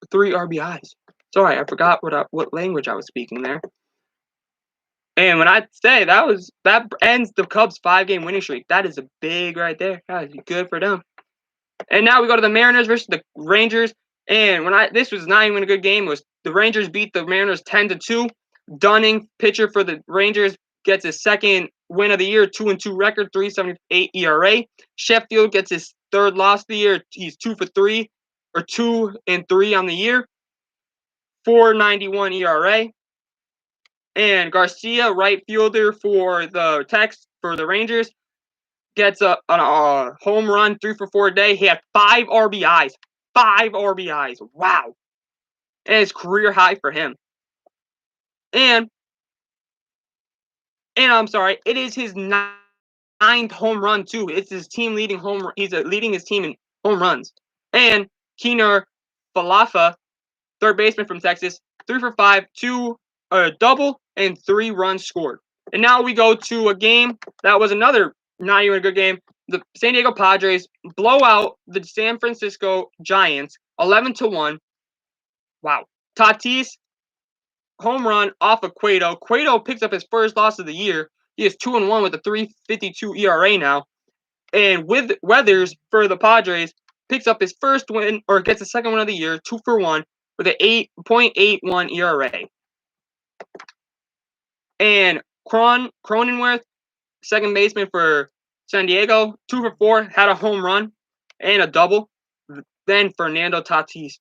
Speaker 1: RBIs. Sorry, I forgot what language I was speaking there. And when I say that ends the Cubs' 5-game winning streak. That is a big right there. That is good for them. And now we go to the Mariners versus the Rangers. And this was not even a good game. It was the Rangers beat the Mariners 10-2. Dunning, pitcher for the Rangers, gets his 2nd win of the year, 2-2 record, 3.78 ERA. Sheffield gets his 3rd loss of the year. He's 2 for 3, or 2-3 on the year, 4.91 ERA. And Garcia, right fielder for the Rangers, gets a home run, 3 for 4 day. He had 5 RBIs. 5 RBIs. Wow. And it's career high for him. And I'm sorry, it is his ninth home run too. It's his team leading home. He's leading his team in home runs. And Keener Falafa, third baseman from Texas, 3 for 5, a double and 3 runs scored. And now we go to a game that was another not even a good game. The San Diego Padres blow out the San Francisco Giants 11-1. Wow. Tatis home run off of Cueto. Cueto picks up his first loss of the year. He is 2-1 with a 3.52 ERA now. And with Weathers for the Padres picks up his first win or gets the second win of the year, 2 for 1 with an 8.81 ERA. And Cronenworth, second baseman for San Diego, 2 for 4, had a home run and a double. Then Fernando Tatis,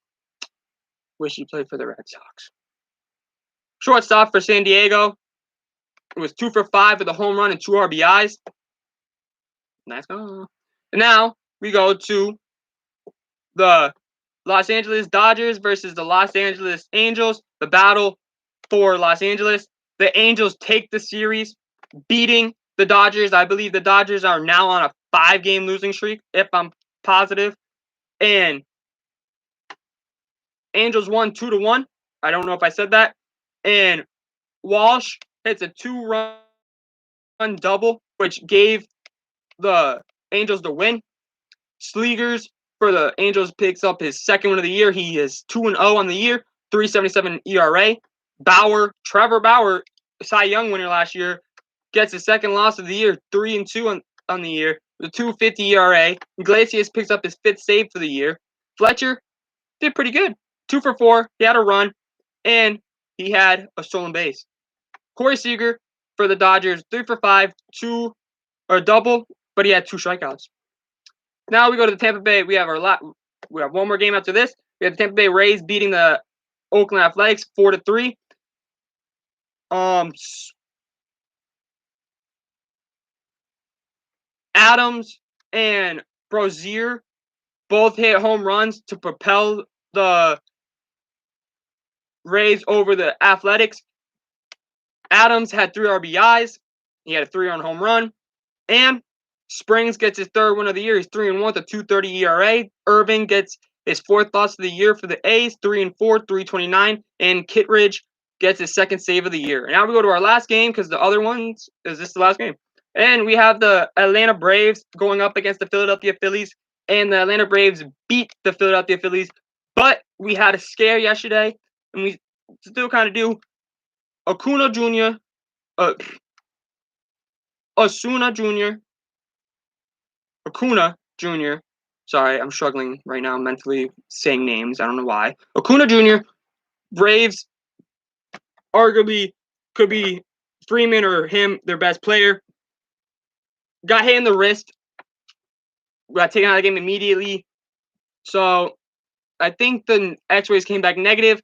Speaker 1: wish he played for the Red Sox. Shortstop for San Diego, it was 2 for 5 with a home run and 2 RBIs. Nice go. And now we go to the Los Angeles Dodgers versus the Los Angeles Angels. The battle for Los Angeles. The Angels take the series, beating the Dodgers. I believe the Dodgers are now on a 5-game losing streak, if I'm positive. And Angels won 2-1. I don't know if I said that. And Walsh hits a 2-run double, which gave the Angels the win. Slegers for the Angels picks up his second win of the year. He is 2-0 on the year, 3.77 ERA. Trevor Bauer, Cy Young winner last year, gets his second loss of the year, 3-2 on the year, with a 2.50 ERA. Iglesias picks up his 5th save for the year. Fletcher did pretty good, 2 for 4. He had a run, and he had a stolen base. Corey Seager for the Dodgers, 3 for 5, a double, but he had 2 strikeouts. Now we go to the Tampa Bay. We have one more game after this. We have the Tampa Bay Rays beating the Oakland Athletics 4-3. Adams and Brozier both hit home runs to propel the Rays over the Athletics. Adams had 3 RBIs. He had a 3-run home run. And Springs gets his 3rd win of the year. He's 3-1 with a 2.30 ERA. Irvin gets his 4th loss of the year for the A's, 3-4, 3.29. And Kittredge gets his 2nd save of the year. And now we go to our last game because the other ones is this the last game. And we have the Atlanta Braves going up against the Philadelphia Phillies. And the Atlanta Braves beat the Philadelphia Phillies. But we had a scare yesterday. And we still kind of do. Acuna Jr. Sorry, I'm struggling right now mentally saying names. I don't know why. Acuna Jr. Braves arguably could be Freeman or him, their best player. Got hit in the wrist. Got taken out of the game immediately. So I think the X-rays came back negative.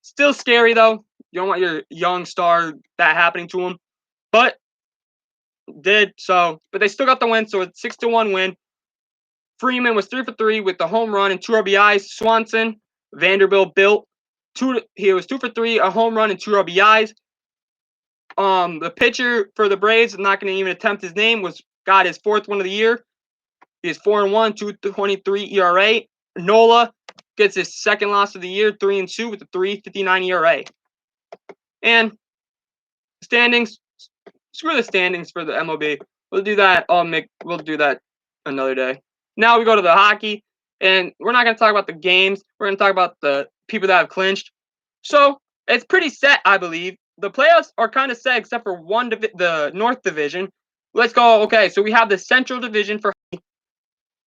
Speaker 1: Still scary though. You don't want your young star that happening to him. But they still got the win, so it's 6-1 win. Freeman was 3 for 3 with the home run and 2 RBIs. Swanson, Vanderbilt built. He was 2 for 3, a home run and 2 RBIs. The pitcher for the Braves, I'm not going to even attempt his name, got his 4th win of the year. He is 4-1, 2.23 ERA. Nola gets his 2nd loss of the year, 3-2 with a 3.59 ERA. And standings, screw the standings for the MLB. We'll do that. We'll do that another day. Now we go to the hockey, and we're not going to talk about the games. We're going to talk about the people that have clinched. So it's pretty set, I believe. The playoffs are kind of set except for the North Division. Let's go. Okay, so we have the Central Division for hockey.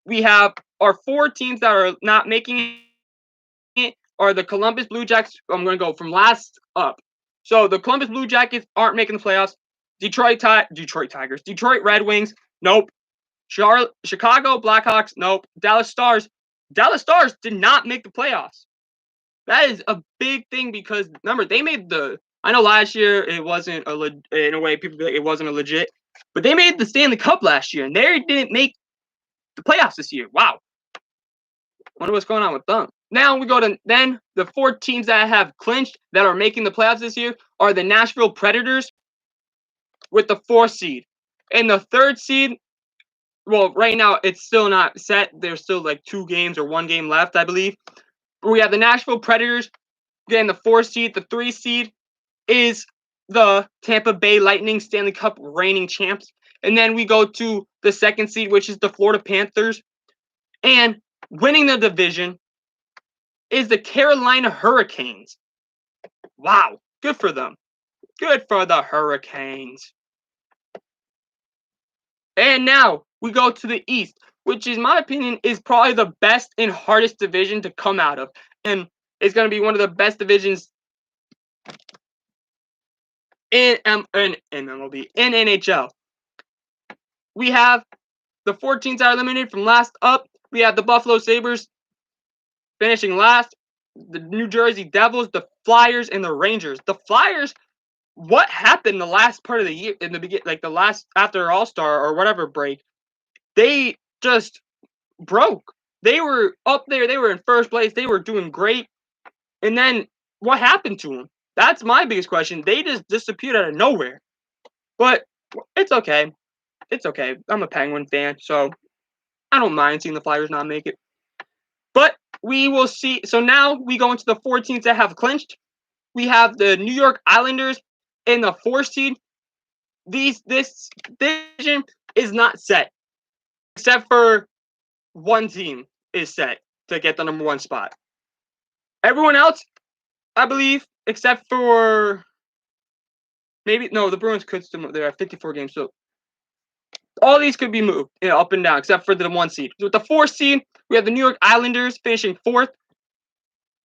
Speaker 1: We have our 4 teams that are not making it are the Columbus Blue Jackets. I'm going to go from last up. So the Columbus Blue Jackets aren't making the playoffs. Detroit Tigers. Detroit Red Wings. Nope. Chicago Blackhawks. Nope. Dallas Stars did not make the playoffs. That is a big thing because remember they made I know last year it wasn't in a way people be like it wasn't a legit, but they made the Stanley Cup last year and they didn't make the playoffs this year. Wow. Wonder what's going on with them. Now we go to then the 4 teams that have clinched that are making the playoffs this year are the Nashville Predators with the 4th seed. And the 3rd seed, well, right now it's still not set. There's still like 2 games or 1 game left, I believe. But we have the Nashville Predators getting the 4th seed. The 3 seed is the Tampa Bay Lightning, Stanley Cup reigning champs. And then we go to the 2nd seed, which is the Florida Panthers. And winning the division is the Carolina Hurricanes. Wow, good for them. Good for the Hurricanes. And now we go to the East, which in my opinion is probably the best and hardest division to come out of. And it's going to be one of the best divisions in MLB, in NHL. We have the 4 teams that are eliminated from last up. We have the Buffalo Sabres finishing last, the New Jersey Devils, the Flyers, and the Rangers. The Flyers, what happened the last part of the year, in the beginning, like the last after All-Star or whatever break, they just broke. They were up there. They were in first place. They were doing great. And then what happened to them? That's my biggest question. They just disappeared out of nowhere. But it's okay. It's okay. I'm a Penguin fan, so I don't mind seeing the Flyers not make it. But we will see. So now we go into the 4 teams that have clinched. We have the New York Islanders in the 4th seed. This division is not set, except for 1 team is set to get the number 1 spot. Everyone else, I believe, except for maybe no, the Bruins could still move. They're at 54 games, so all these could be moved, up and down, except for the 1 seed. So with the 4th seed, we have the New York Islanders finishing 4th,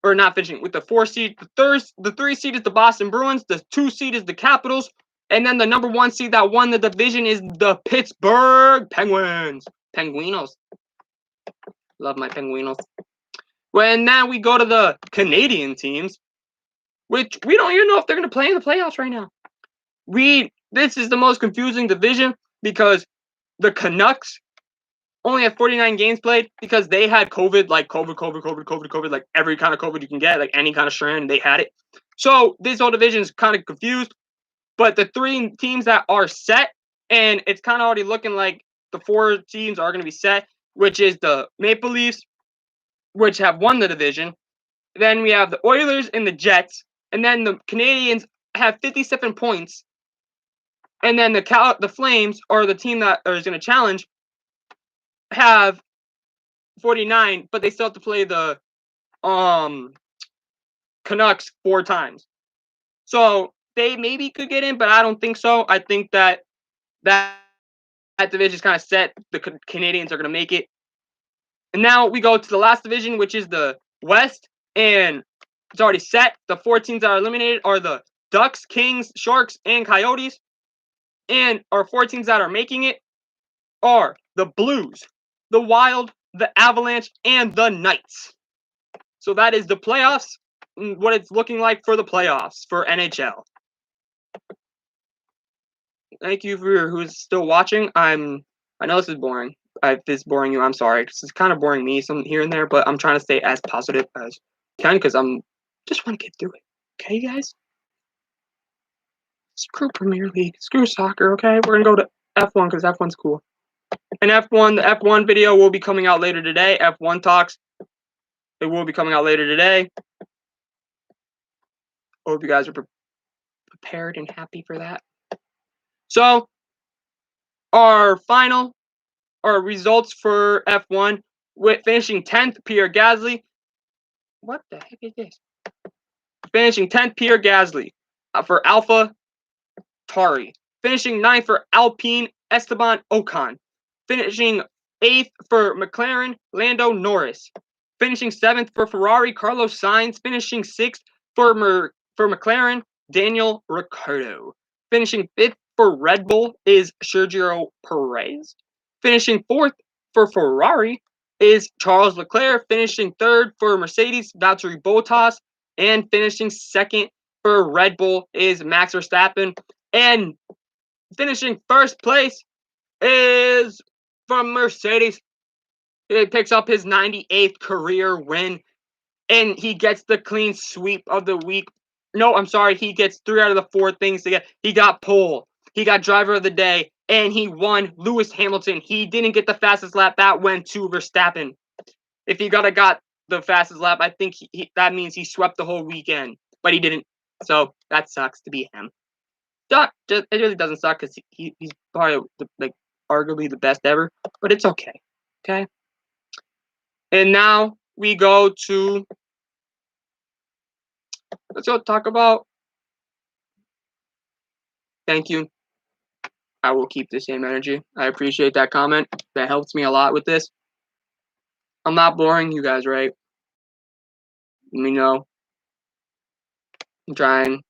Speaker 1: or not finishing with the 4th seed. The 3 seed is the Boston Bruins. The 2 seed is the Capitals, and then the number 1 seed that won the division is the Pittsburgh Penguins. Penguinos. Love my Penguinos. When now we go to the Canadian teams, which we don't even know if they're going to play in the playoffs right now. This is the most confusing division because the Canucks only have 49 games played because they had COVID, like COVID, like every kind of COVID you can get, like any kind of strand, they had it. So this whole division is kind of confused. But the 3 teams that are set, and it's kind of already looking like the 4 teams are going to be set, which is the Maple Leafs, which have won the division. Then we have the Oilers and the Jets. And then the Canadians have 57 points. And then the Flames, or the team that is going to challenge, have 49, but they still have to play the Canucks 4 times. So they maybe could get in, but I don't think so. I think that division is kind of set. The Canadians are going to make it. And now we go to the last division, which is the West, and it's already set. The 4 teams that are eliminated are the Ducks, Kings, Sharks, and Coyotes. And our 4 teams that are making it are the Blues, the Wild, the Avalanche, and the Knights. So that is the playoffs, what it's looking like for the playoffs for NHL. Thank you for who's still watching. I know this is boring. If this is boring you, I'm sorry. This is kind of boring me some here and there, but I'm trying to stay as positive as I can because I'm just want to get through it. Okay, guys? Screw Premier League. Screw soccer, okay? We're going to go to F1 because F1's cool. And F1, the F1 video will be coming out later today. F1 talks. It will be coming out later today. Hope you guys are prepared and happy for that. So, our results for F1, with finishing 10th, Pierre Gasly. What the heck is this? Finishing 10th, Pierre Gasly for Alpha Tauri. Finishing 9th for Alpine, Esteban Ocon. Finishing 8th for McLaren, Lando Norris. Finishing 7th for Ferrari, Carlos Sainz. Finishing 6th for McLaren, Daniel Ricciardo. Finishing 5th for Red Bull is Sergio Perez. Finishing 4th for Ferrari is Charles Leclerc. Finishing 3rd for Mercedes, Valtteri Bottas. And finishing 2nd for Red Bull is Max Verstappen. And finishing 1st place is from Mercedes, He picks up his 98th career win, and he gets the clean sweep of the week. No, I'm sorry. He gets 3 out of the 4 things to get. He got pole. He got driver of the day, and he won Lewis Hamilton. He didn't get the fastest lap. That went to Verstappen. If he got the fastest lap, I think that means he swept the whole weekend, but he didn't. So that sucks to be him. It really doesn't suck because he's probably arguably the best ever, but it's okay. Okay. And now we go to let's go talk about. Thank you. I will keep the same energy. I appreciate that comment. That helps me a lot with this. I'm not boring you guys, right? Let me know. I'm trying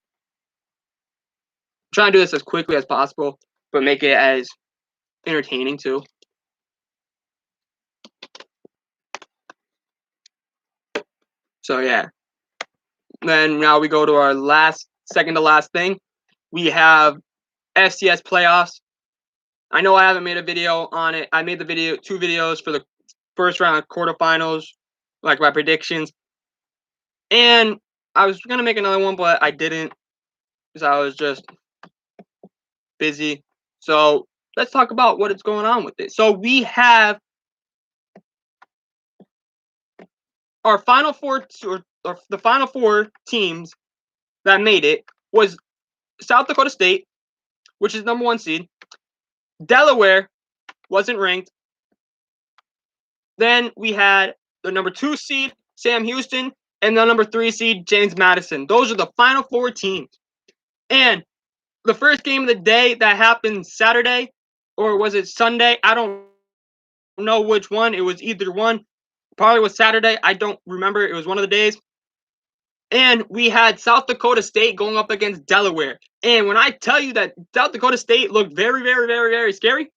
Speaker 1: to do this as quickly as possible, but make it as entertaining too. So yeah. Then now we go to our second to last thing. We have FCS playoffs. I know I haven't made a video on it. I made 2 videos for the first round quarterfinals, like my predictions. And I was gonna make another one, but I didn't because I was just busy. So let's talk about what is going on with it. So we have our final 4, or the final 4 teams that made it was South Dakota State, which is number 1 seed. Delaware wasn't ranked. Then we had the number 2 seed, Sam Houston, and the number 3 seed, James Madison. Those are the final 4 teams. And the first game of the day that happened Saturday, or was it Sunday? I don't know which one. It was either one. Probably was Saturday. I don't remember. It was one of the days. And we had South Dakota State going up against Delaware. And when I tell you that South Dakota State looked very, very, very, very scary,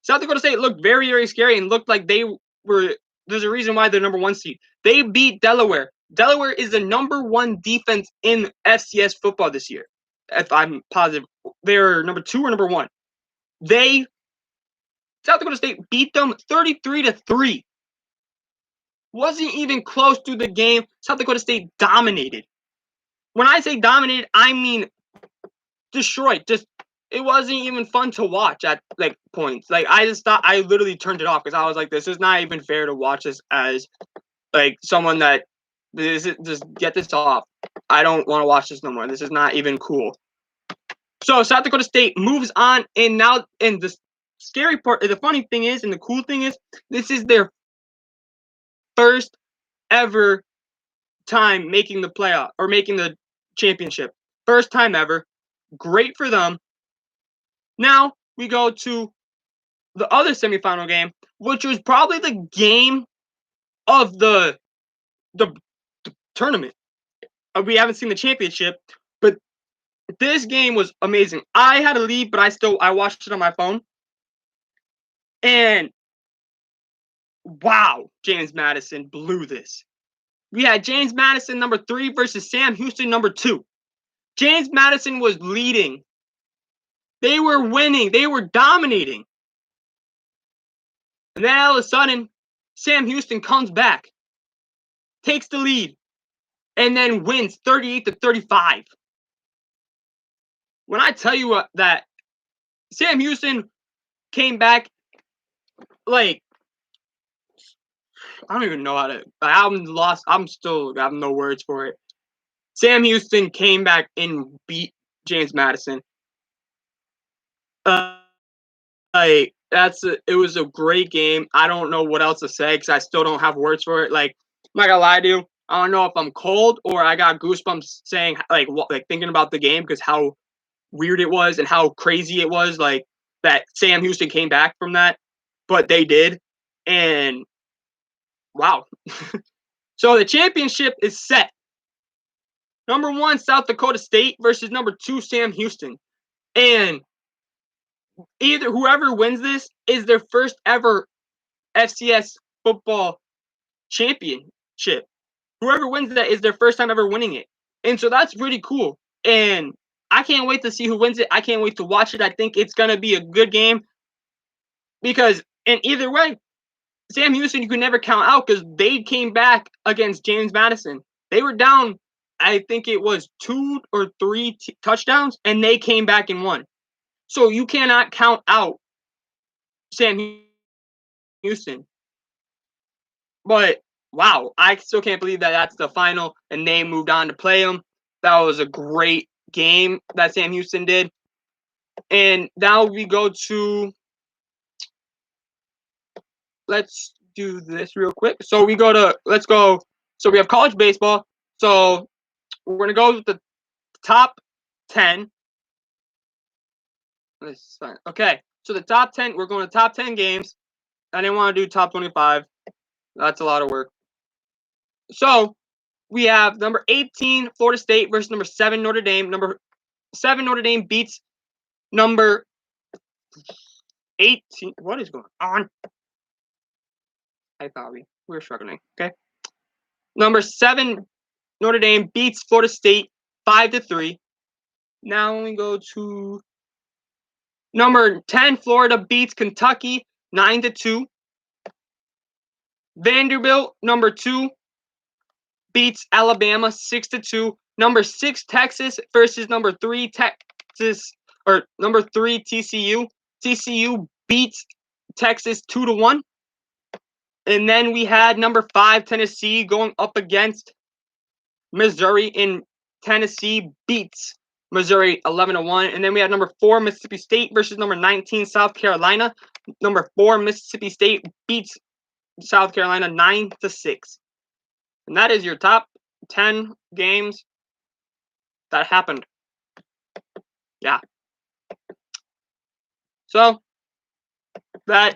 Speaker 1: South Dakota State looked very, very scary and looked like they were. There's a reason why they're number 1 seed. They beat Delaware. Delaware is the number 1 defense in FCS football this year. If I'm positive, they're number 2 or number 1. South Dakota State beat them 33-3. Wasn't even close to the game. South Dakota State dominated. When I say dominated, I mean destroyed. It wasn't even fun to watch at points. I just thought I literally turned it off because I was like, this is not even fair to watch this as someone that just get this off. I don't want to watch this no more. This is not even cool. So South Dakota State moves on, and the scary part, the funny thing is, and the cool thing is, this is their first ever time making the playoff or making the championship. First time ever. Great for them. Now we go to the other semifinal game, which was probably the game of the tournament. We haven't seen the championship, but this game was amazing. I had to leave, but I watched it on my phone. And wow, James Madison blew this. We had James Madison number 3 versus Sam Houston number 2. James Madison was leading. They were winning. They were dominating. And then all of a sudden, Sam Houston comes back, takes the lead, and then wins 38-35. When I tell you that Sam Houston came back, I don't even know how to. I'm lost. I have no words for it. Sam Houston came back and beat James Madison. It was a great game. I don't know what else to say because I still don't have words for it. I'm not gonna lie to you. I don't know if I'm cold or I got goosebumps saying thinking about the game because how weird it was and how crazy it was. That Sam Houston came back from that, but they did, and wow. So the championship is set. Number 1, South Dakota State versus number 2, Sam Houston. And either whoever wins this is their first ever FCS football championship. Whoever wins that is their first time ever winning it. And so that's pretty cool. And I can't wait to see who wins it. I can't wait to watch it. I think it's going to be a good game because in either way, Sam Houston, you could never count out because they came back against James Madison. They were down, I think it was 2 or 3 touchdowns, and they came back and won. So you cannot count out Sam Houston. But wow, I still can't believe that that's the final, and they moved on to play them. That was a great game that Sam Houston did. And now we go to, let's do this real quick. So we go to, let's go. So we have college baseball. So we're going to go with the top 10. Okay. So the top 10, we're going to top 10 games. I didn't want to do top 25. That's a lot of work. So we have number 18, Florida State versus number 7, Notre Dame. Number 7, Notre Dame beats number 18. What is going on? I thought we were struggling. Okay. Number 7, Notre Dame beats Florida State 5-3. Now we go to number 10, Florida beats Kentucky 9-2. Vanderbilt, number 2, beats Alabama 6-2. Number 6, Texas versus number 3, Texas, or number 3, TCU. TCU beats Texas 2-1. And then we had number 5, Tennessee, going up against Missouri, and Tennessee beats Missouri 11-1. And then we had number 4, Mississippi State versus number 19, South Carolina. Number 4, Mississippi State beats South Carolina 9-6. And that is your top 10 games that happened. Yeah. So that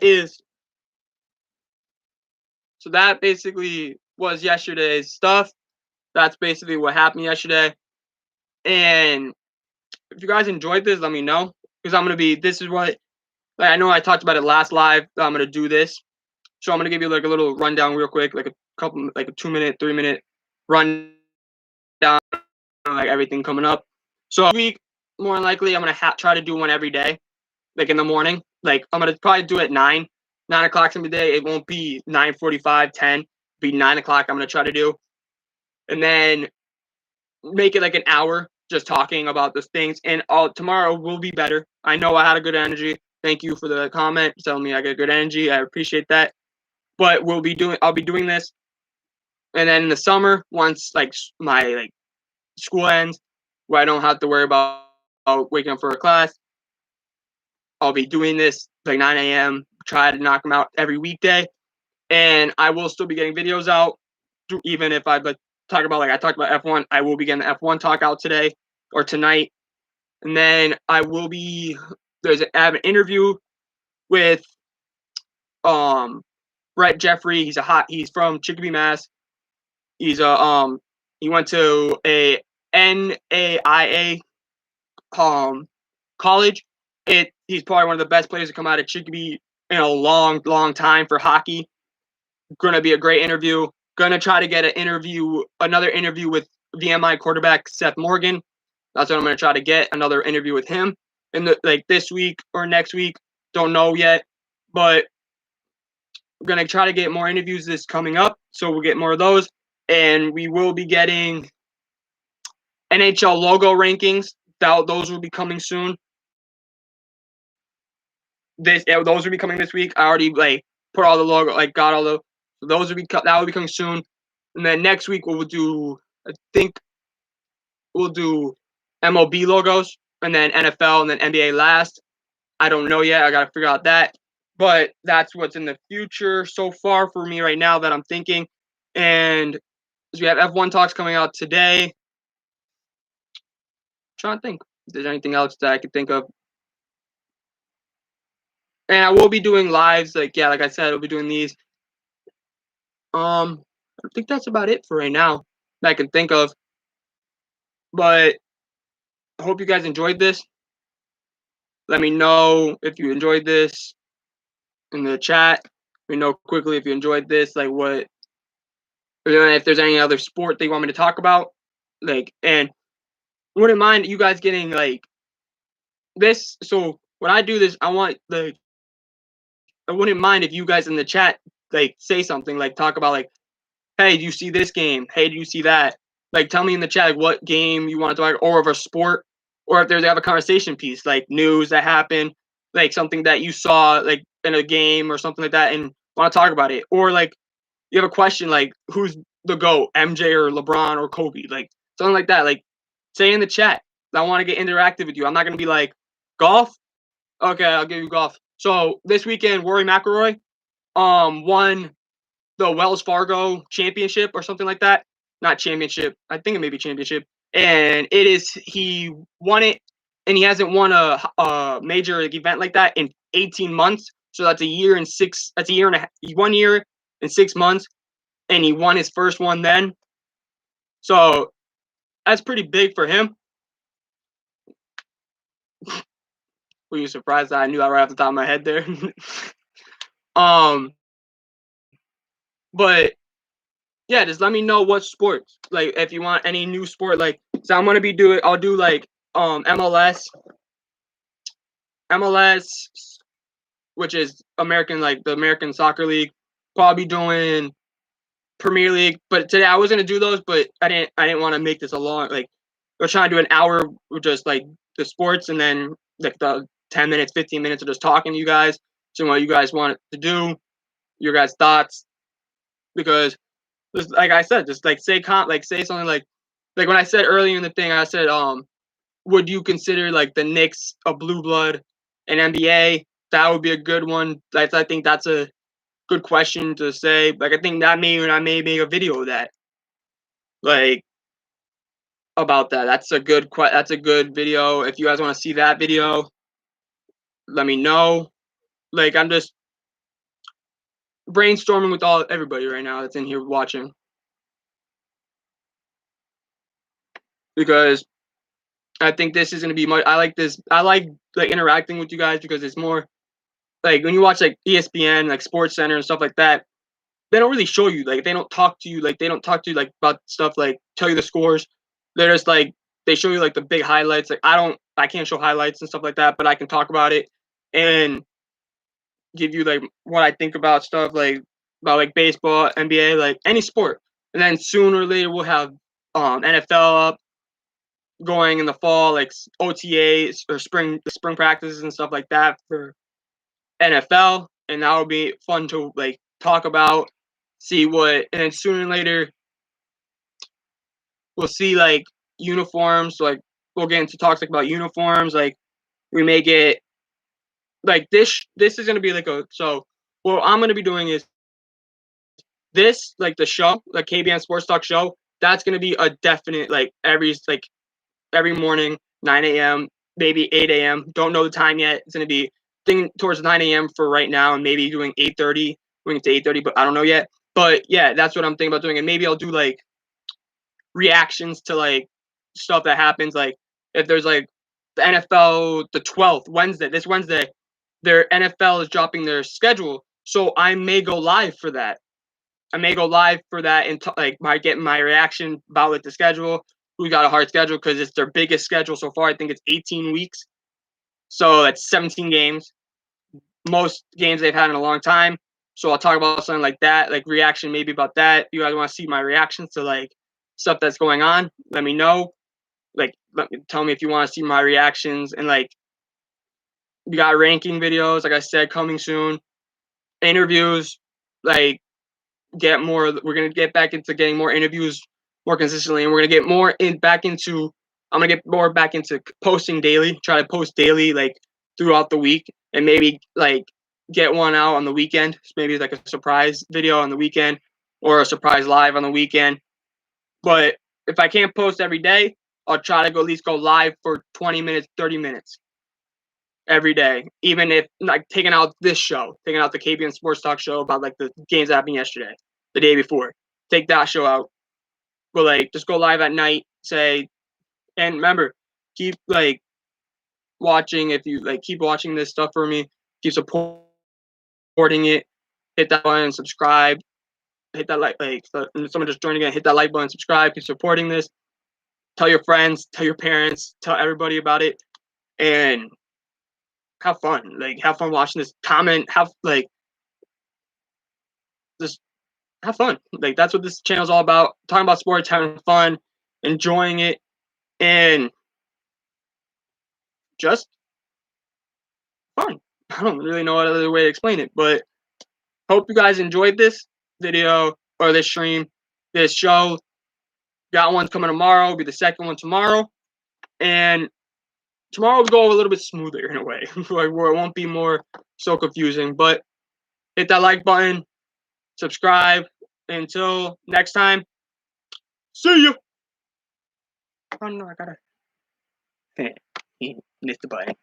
Speaker 1: basically was yesterday's stuff. That's basically what happened yesterday. And if you guys enjoyed this, let me know. Because this is what, I know I talked about it last live. I'm going to do this. So I'm going to give you like a little rundown real quick, like a 2-minute, 3-minute rundown, like everything coming up. So this week, more than likely, I'm going to try to do one every day, like in the morning. Like I'm going to probably do it at 9 o'clock every day. It won't be 9:45, 10. It'll be 9 o'clock I'm going to try to do. And then make it like an hour just talking about those things. And tomorrow will be better. I know I had a good energy. Thank you for the comment telling me I get good energy. I appreciate that. But I'll be doing this. And then in the summer, once like my school ends, where I don't have to worry about waking up for a class, I'll be doing this like 9 a.m. Try to knock them out every weekday. And I will still be getting videos out, even if I talk about, like I talked about F1, I will be getting the F1 talk out today or tonight. And then I have an interview with Brett Jeffrey. He's from Chicopee, Mass. He went to a NAIA college. He's probably one of the best players to come out of Chicopee in a long, long time for hockey. Gonna be a great interview. Gonna try to get another interview with VMI quarterback Seth Morgan. That's what I'm gonna try to get, another interview with him in this week or next week. Don't know yet, but we're gonna try to get more interviews this coming up, so we'll get more of those, and we will be getting NHL logo rankings. Those will be coming soon. Those will be coming this week. I already put all the logo, got all the. Those will be that will be coming soon, and then next week we'll do. I think we'll do MLB logos, and then NFL, and then NBA last. I don't know yet. I gotta figure out that, but that's what's in the future so far for me right now that I'm thinking. And we have F1 talks coming out today. I'm trying to think if there's anything else that I could think of. And I will be doing lives, like I said, I'll be doing these. I think that's about it for right now that I can think of. But I hope you guys enjoyed this. Let me know if you enjoyed this in the chat. Let me know quickly if you enjoyed this, if there's any other sport that you want me to talk about. And wouldn't mind you guys getting this. So when I do this, I wouldn't mind if you guys in the chat like say something, like talk about like, hey, do you see this game? Hey, do you see that? Like, tell me in the chat like what game you want to talk, or of a sport, or if they have a conversation piece like news that happened, like something that you saw like in a game or something like that, and want to talk about it, or like you have a question like who's the GOAT, MJ or LeBron or Kobe, like something like that. Like, say in the chat. I want to get interactive with you. I'm not gonna be like golf. Okay, I'll give you golf. So this weekend, Rory McIlroy won the Wells Fargo championship or something like that. Not championship. I think it may be championship. And he won it, and he hasn't won a major event like that in 18 months. So that's a year and 1 year and 6 months, and he won his first one then. So that's pretty big for him. Were you surprised that I knew that right off the top of my head there? um, but yeah, just let me know what sports, like if you want any new sport, like so I'm gonna be doing. I'll do like MLS, which is American, like the American Soccer League. Probably doing Premier League, but today I was gonna do those, but I didn't want to make this a long, like we're trying to do an hour with just like the sports, and then like the 10 minutes, 15 minutes of just talking to you guys, seeing what you guys want to do, your guys' thoughts, because just like I said, just like say something like when I said earlier in the thing, I said would you consider like the Knicks a blue blood in NBA? That would be a good one. I think that's a good question to say. Like I think that I may make a video of that, like about that. That's a good video. If you guys want to see that video, let me know. Like I'm just brainstorming with everybody right now that's in here watching, because I think this is gonna be much. I like this. I like interacting with you guys because it's more like when you watch like ESPN, like Sports Center and stuff like that. They don't really show you, like they don't talk to you, like about stuff, like tell you the scores. They're just like they show you like the big highlights. Like I can't show highlights and stuff like that, but I can talk about it and give you like what I think about stuff, like about like baseball, NBA, like any sport. And then sooner or later we'll have NFL up going in the fall, like OTAs or spring practices and stuff like that for NFL, and that will be fun to like talk about, see what, and then sooner or later we'll see like uniforms. Like we'll get into talks like about uniforms. Like we may get like this is gonna be like what I'm gonna be doing is this, like the show, like KBM Sports Talk show. That's gonna be a definite every morning, 9 a.m., maybe 8 a.m. Don't know the time yet. It's gonna be thing towards 9 a.m. for right now, and maybe doing 8:30, going to 8:30, but I don't know yet. But yeah, that's what I'm thinking about doing, and maybe I'll do like reactions to like stuff that happens. Like if there's like the NFL, the 12th Wednesday, this Wednesday, their NFL is dropping their schedule, so I may go live for that. I may go live for that and get my reaction about like the schedule. Who got a hard schedule because it's their biggest schedule so far. I think it's 18 weeks, so that's 17 games, most games they've had in a long time. So I'll talk about something like that, like reaction maybe about that. If you guys want to see my reactions to like stuff that's going on, let me know. Like tell me if you want to see my reactions, and like we got ranking videos, like I said, coming soon. Interviews, like we're gonna get back into getting more interviews more consistently, and we're gonna get more back into I'm gonna get more back into posting daily, try to post daily like throughout the week, and maybe like get one out on the weekend, maybe like a surprise video on the weekend or a surprise live on the weekend. But if I can't post every day, I'll try to at least go live for 20 minutes, 30 minutes every day, even if like taking out the KBM Sports Talk show about like the games that happened yesterday, the day before. Take that show out. But like just go live at night, say, and remember, keep like watching. If you like keep watching this stuff for me, keep supporting it. Hit that button, subscribe, hit that someone just joined again, hit that like button, subscribe, keep supporting this. Tell your friends, tell your parents, tell everybody about it, and have fun. Like have fun watching this. Comment, just have fun. Like that's what this channel's all about. Talking about sports, having fun, enjoying it, and just fun. I don't really know what other way to explain it, but hope you guys enjoyed this video or this stream, this show. Got one coming tomorrow. Will be the second one tomorrow, and tomorrow will go a little bit smoother in a way, like where it won't be more so confusing. But hit that like button, subscribe. Until next time, see you. Oh no, I gotta hit the button.